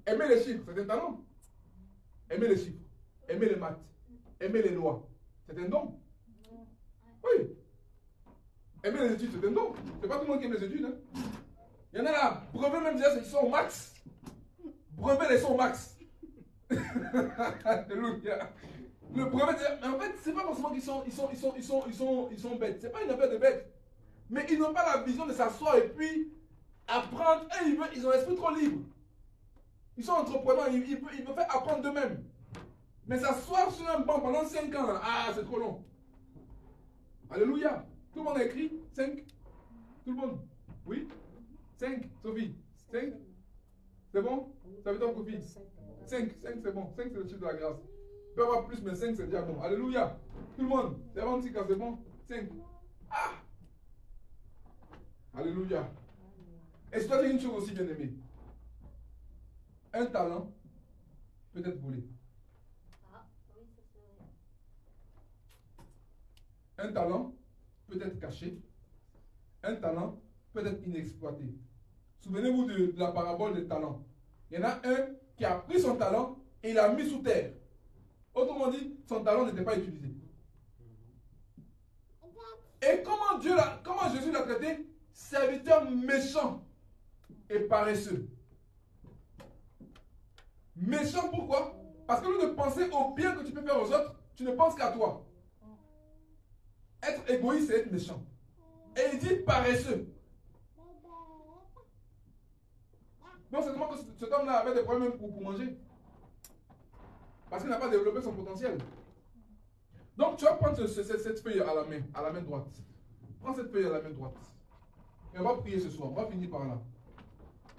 [SPEAKER 1] Aimer les chiffres, c'est un talent. Aimer les chiffres, aimer les maths, aimer les lois, c'est un don. Oui. Aimer les études, c'est un don. C'est pas tout le monde qui aime les études. Hein. Il y en a là, brevet même déjà, c'est qu'ils sont au max. Brevet, ils sont au max. Alléluia. Le brevet, mais en fait, c'est pas forcément qu'ils sont bêtes. C'est pas une affaire de bêtes. Mais ils n'ont pas la vision de s'asseoir et puis apprendre. Et ils ont l'esprit trop libre. Ils sont entrepreneurs, ils peuvent faire apprendre d'eux-mêmes. Mais s'asseoir sur un banc pendant 5 ans, là, c'est trop long. Alléluia. Tout le monde a écrit 5. Tout le monde. Oui? 5. Sophie. 5. C'est bon? Ça veut dire Kofi. 5 c'est bon. 5 c'est le chiffre de la grâce. Il peut y avoir plus, mais 5 c'est déjà bon. Alléluia. Tout le monde. C'est bon si quand c'est bon? 5. Ah! Alléluia. Et je dois dire une chose aussi, bien aimé. Un talent peut être volé. Un talent peut être caché. Un talent peut être inexploité. Souvenez-vous de la parabole des talents. Il y en a un qui a pris son talent et il l'a mis sous terre. Autrement dit, son talent n'était pas utilisé. Et comment Jésus l'a traité? Serviteur méchant et paresseux. Méchant pourquoi? Parce que au lieu de penser au bien que tu peux faire aux autres, tu ne penses qu'à toi. Être égoïste, c'est être méchant. Et il dit paresseux. Donc c'est seulement que cet homme-là avait des problèmes pour manger. Parce qu'il n'a pas développé son potentiel. Donc tu vas prendre cette feuille à la main droite. Prends cette feuille à la main droite. Et on va prier ce soir. On va finir par là.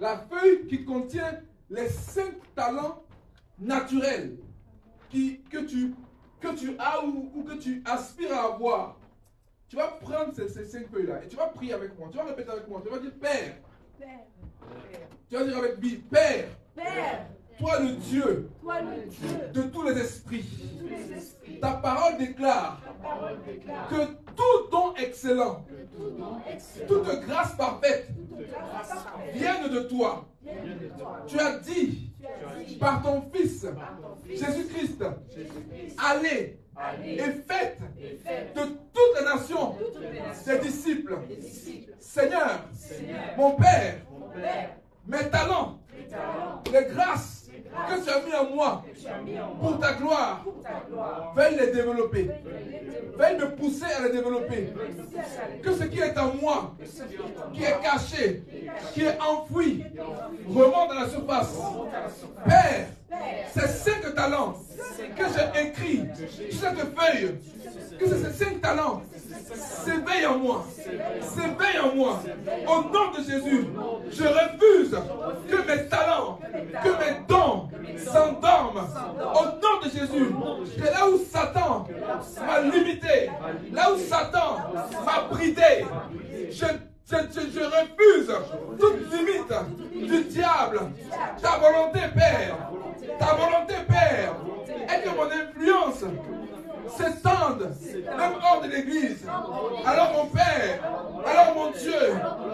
[SPEAKER 1] La feuille qui contient les 5 talents naturels que tu as ou que tu aspires à avoir. Tu vas prendre ces 5 feuilles-là et tu vas prier avec moi. Tu vas répéter avec moi. Tu vas dire Père.
[SPEAKER 3] Père.
[SPEAKER 1] Tu vas dire avec vie Père.
[SPEAKER 3] Père.
[SPEAKER 1] Toi le Dieu, de tous les esprits, ta parole déclare que tout don extérieur excellent, toute grâce parfaite vienne de toi. Tu as dit par ton Fils, Jésus-Christ, allez et faites de toutes les nations des disciples. Seigneur, mon Père, mes talents, les grâces que tu as mis en moi pour ta gloire, veuille les développer. Veuille me pousser à les développer. Que ce qui est en moi, qui est caché, qui est enfoui, remonte à la surface. Père, ces 5 talents que j'ai écrits sur cette feuille, que ces 5 talents s'éveillent en moi. S'éveillent en moi. Au nom de Jésus, je refuse que mes talents, que mes dons s'endorment. Au nom de Jésus, que là où Satan m'a limité, là où Satan m'a bridé, je refuse toute limite du diable. Ta volonté, Père, est que mon influence s'étende même hors de l'église. Alors mon Père, alors mon Dieu,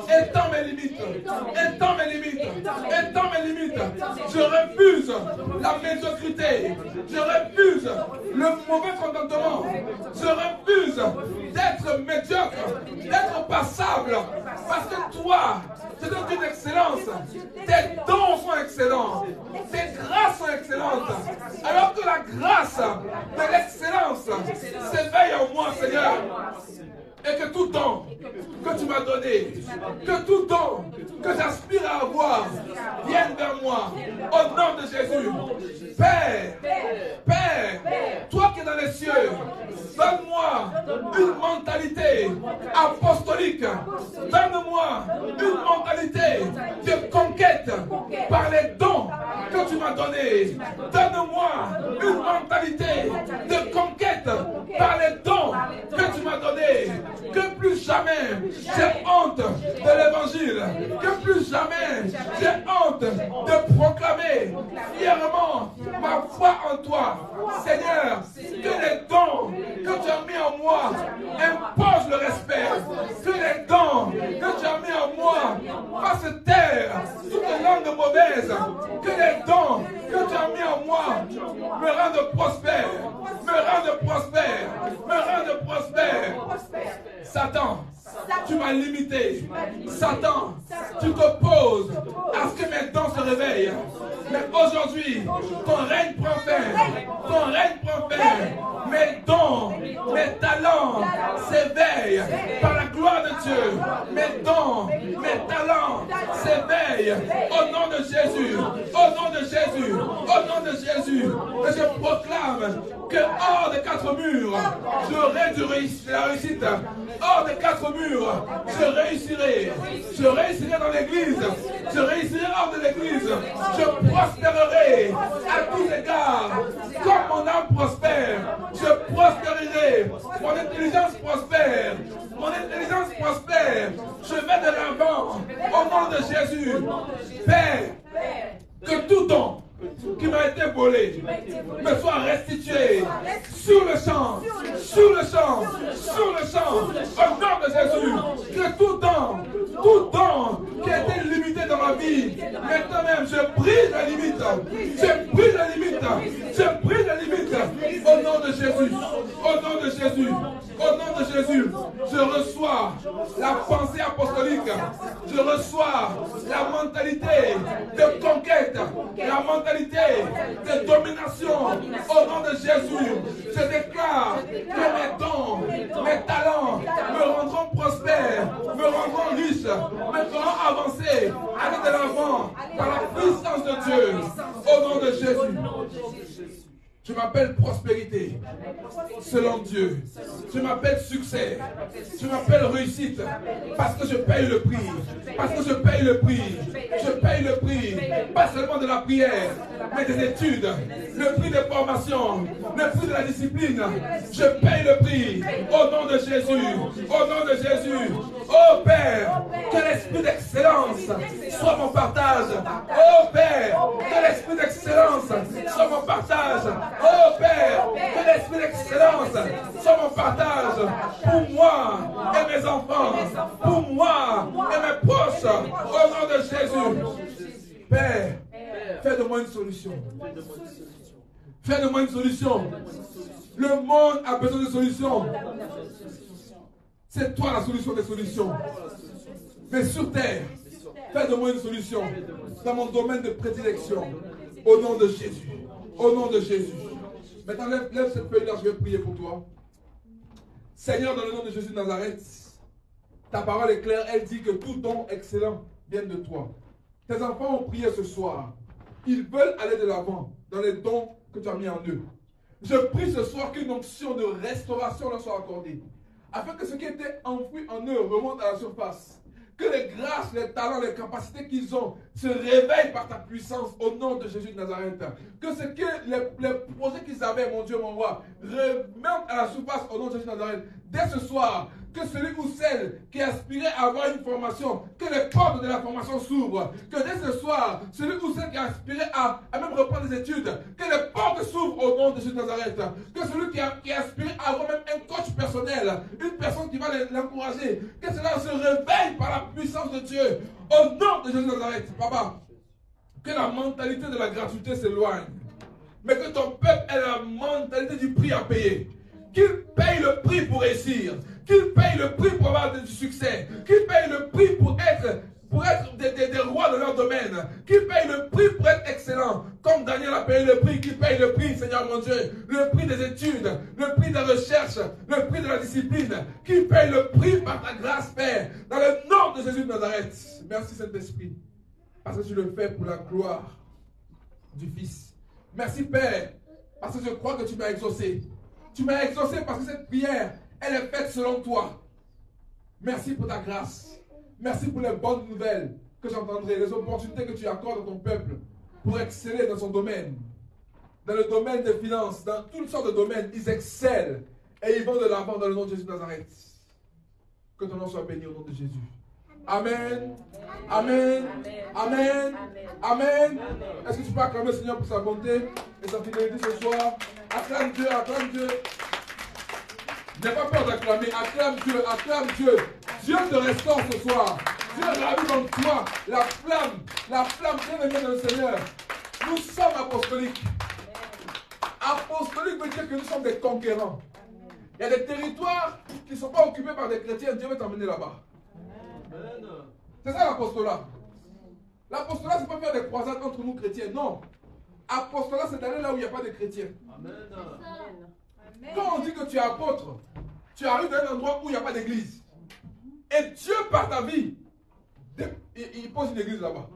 [SPEAKER 1] étends mes limites, étends mes limites, étends mes limites. Je refuse la médiocrité, je refuse le mauvais contentement, je refuse d'être médiocre, d'être passable, parce que toi, tu donnes une excellence, tes dons sont excellents, tes grâces sont excellentes, alors que la grâce de l'excellence s'éveille en moi, Seigneur. Et que tout don que tu m'as donné, que tout don que j'aspire à avoir vienne vers moi. Au nom de Jésus. Père, toi qui es dans les cieux, donne-moi une mentalité apostolique. Donne-moi une mentalité de conquête par les dons que tu m'as donnés. Donne-moi une mentalité de conquête par les dons que tu m'as donnés. Que plus jamais j'ai honte de l'évangile, que plus jamais j'ai honte de proclamer fièrement ma foi en toi. Seigneur, que les dons que tu as mis en moi imposent le respect, que les dons que tu as mis en moi fassent taire toutes les langues mauvaises, que les dons que tu as mis en moi me rendent prospère, me rendent prospère, me rendent prospère. Satan, tu m'as limité. Satan, tu t'opposes à ce que mes dons se réveillent. Mais aujourd'hui, ton règne prend fin. Ton règne prend fin. Mes dons, mes talents s'éveillent par la gloire de Dieu. Mes dons, mes talents s'éveillent au nom de Jésus. Au nom de Jésus. Au nom de Jésus. Et je proclame que hors des 4 murs, j'aurai la réussite. Hors des 4 murs, je réussirai. Je réussirai dans l'église. Je réussirai hors de l'église. Je prospérerai à tous égards. Comme mon âme prospère, je prospérerai. Mon intelligence prospère. Mon intelligence prospère. Je vais de l'avant. Au nom de Jésus. Père, que tout don qui m'a été volé me soit restitué sur le champ, sur le champ, sur le champ, au nom de Jésus. Que tout don qui a été limité dans ma vie, maintenant même je brise la limite, je brise la limite, je brise la limite, au nom de Jésus, au nom de Jésus, au nom de Jésus. Je reçois la pensée apostolique, je reçois la mentalité de conquête, la mentalité de domination au nom de Jésus. Je déclare que mes dons, mes talents me rendront prospères, me rendront riches, me feront avancer, aller de l'avant par la puissance de Dieu. Au nom de Jésus. Je m'appelle prospérité, selon Dieu. Je m'appelle succès. Je m'appelle réussite, parce que je paye le prix. Parce que je paye le prix. Je paye le prix, pas seulement de la prière, mais des études, le prix des formations, le prix de la discipline. Je paye le prix, au nom de Jésus. Au nom de Jésus. Oh Père, que l'esprit d'excellence soit mon partage. Oh Père, que l'esprit d'excellence soit mon partage. Oh Père, que l'esprit d'excellence soit mon partage pour moi et mes mes enfants, pour moi et mes proches, au nom de Jésus. Père, fais de moi une solution. Fais de moi une solution. Le monde a besoin de solutions. C'est toi la solution des solutions. Mais sur terre, fais de moi une solution dans mon domaine de prédilection. Au nom de Jésus. Au nom de Jésus. Maintenant, lève cette feuille-là, je vais prier pour toi. Seigneur, dans le nom de Jésus de Nazareth, ta parole est claire, elle dit que tout don excellent vient de toi. Tes enfants ont prié ce soir. Ils veulent aller de l'avant dans les dons que tu as mis en eux. Je prie ce soir qu'une onction de restauration leur soit accordée, afin que ce qui était enfoui en eux remonte à la surface. Que les grâces, les talents, les capacités qu'ils ont se réveillent par ta puissance au nom de Jésus de Nazareth. Que ce que les projets qu'ils avaient, mon Dieu, mon roi, remontent à la surface au nom de Jésus de Nazareth. Dès ce soir, que celui ou celle qui aspirait à avoir une formation, que les portes de la formation s'ouvrent. Que dès ce soir, celui ou celle qui aspirait à même reprendre des études, que les portes s'ouvrent au nom de Jésus de Nazareth. Que celui qui aspirait à avoir même un coach personnel, une personne qui va l'encourager, que cela se réveille par la puissance de Dieu. Au nom de Jésus de Nazareth, Papa, que la mentalité de la gratuité s'éloigne. Mais que ton peuple ait la mentalité du prix à payer. Qu'il paye le prix pour réussir. Qu'il paye le prix pour avoir du succès. Qu'il paye le prix pour être des rois de leur domaine. Qu'il paye le prix pour être excellent. Comme Daniel a payé le prix, qu'il paye le prix, Seigneur mon Dieu. Le prix des études, le prix de la recherche, le prix de la discipline. Qu'il paye le prix par ta grâce, Père. Dans le nom de Jésus de Nazareth. Merci Saint-Esprit. Parce que tu le fais pour la gloire du Fils. Merci Père. Parce que je crois que tu m'as exaucé. Tu m'as exaucé parce que cette prière, elle est faite selon toi. Merci pour ta grâce. Merci pour les bonnes nouvelles que j'entendrai, les opportunités que tu accordes à ton peuple pour exceller dans son domaine. Dans le domaine des finances, dans toutes sortes de domaines, ils excellent et ils vont de l'avant dans le nom de Jésus de Nazareth. Que ton nom soit béni au nom de Jésus. Amen. Amen. Amen. Amen. Est-ce que tu peux acclamer le Seigneur pour sa bonté et sa fidélité ce soir? Acclame Dieu, acclame Dieu. N'aie pas peur d'acclamer, acclame Dieu, acclame Dieu. Dieu te restaure ce soir. Dieu ravive en toi la flamme bien aimée dans le Seigneur. Nous sommes apostoliques. Apostolique veut dire que nous sommes des conquérants. Il y a des territoires qui ne sont pas occupés par des chrétiens. Dieu veut t'emmener là-bas. C'est ça l'apostolat. L'apostolat, ce n'est pas faire des croisades entre nous chrétiens. Non. Apostolat, c'est d'aller là où il n'y a pas de chrétiens. Amen. Quand on dit que tu es apôtre, tu arrives dans un endroit où il n'y a pas d'église. Et Dieu, par ta vie, il pose une église là-bas.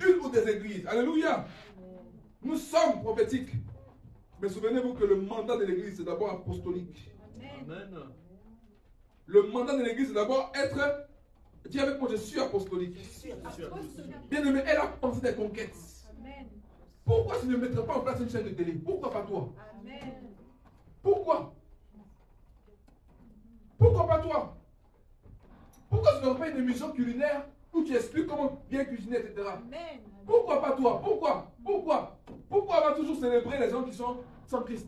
[SPEAKER 1] Une ou des églises. Alléluia. Nous sommes prophétiques. Mais souvenez-vous que le mandat de l'église, c'est d'abord apostolique. Amen. Le mandat de l'église, c'est d'abord être... Dis avec moi, je suis apostolique. Bien aimé, elle a pensé des conquêtes. Amen. Pourquoi tu ne mettrais pas en place une chaîne de télé? Pourquoi pas toi? Amen. Pourquoi? Pourquoi pas toi? Pourquoi tu n'aurais pas une émission culinaire où tu expliques comment bien cuisiner, etc. Amen. Pourquoi pas toi? Pourquoi? Pourquoi on va toujours célébrer les gens qui sont sans Christ?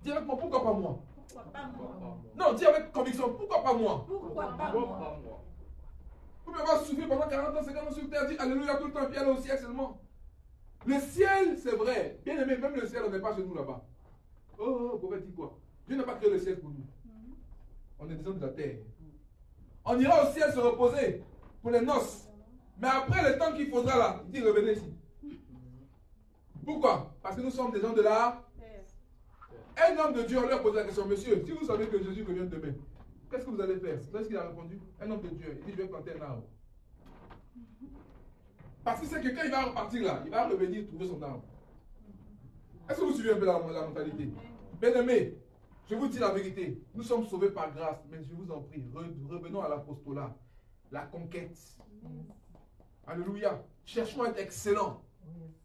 [SPEAKER 1] Dis avec moi, pourquoi pas moi? Pourquoi pas moi? Non, dis avec conviction, pourquoi pas moi? Pourquoi pas moi? Vous pouvez avoir souffert pendant 40 ans, 50 ans sur terre, dire Alléluia tout le temps, puis aller au ciel seulement. Le ciel, c'est vrai. Bien aimé, même le ciel, on n'est pas chez nous là-bas. Oh, prophète dit quoi? Dieu n'a pas créé le ciel pour nous. On est des gens de la terre. On ira au ciel se reposer pour les noces. Mais après le temps qu'il faudra là, il dit revenez ici. Pourquoi? Parce que nous sommes des gens de la terre. Un homme de Dieu, on lui a posé la question, monsieur, si vous savez que Jésus revient demain, qu'est-ce que vous allez faire? Vous savez ce qu'il a répondu? Un homme de Dieu, il dit je vais planter un arbre. Parce que c'est que quand il va repartir là, il va revenir trouver son arbre. Est-ce que vous suivez un peu la mentalité? Bien aimé, je vous dis la vérité, nous sommes sauvés par grâce, mais je vous en prie, revenons à l'apostolat, la conquête. Alléluia. Cherchons à être excellents.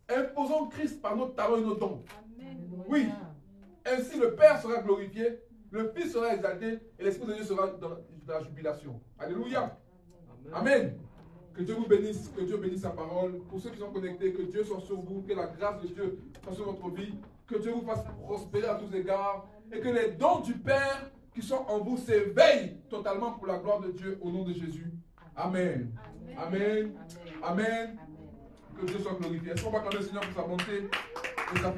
[SPEAKER 1] Imposons Christ par notre talent et nos dons. Oui. Ainsi le Père sera glorifié, le Fils sera exalté et l'Esprit de Dieu sera dans la jubilation. Alléluia. Amen. Que Dieu vous bénisse, que Dieu bénisse sa parole. Pour ceux qui sont connectés, que Dieu soit sur vous, que la grâce de Dieu soit sur votre vie, que Dieu vous fasse prospérer à tous égards et que les dons du Père qui sont en vous s'éveillent totalement pour la gloire de Dieu au nom de Jésus. Amen. Amen. Amen. Que Dieu soit glorifié. Est-ce qu'on va acclamer le Seigneur pour sa bonté et sa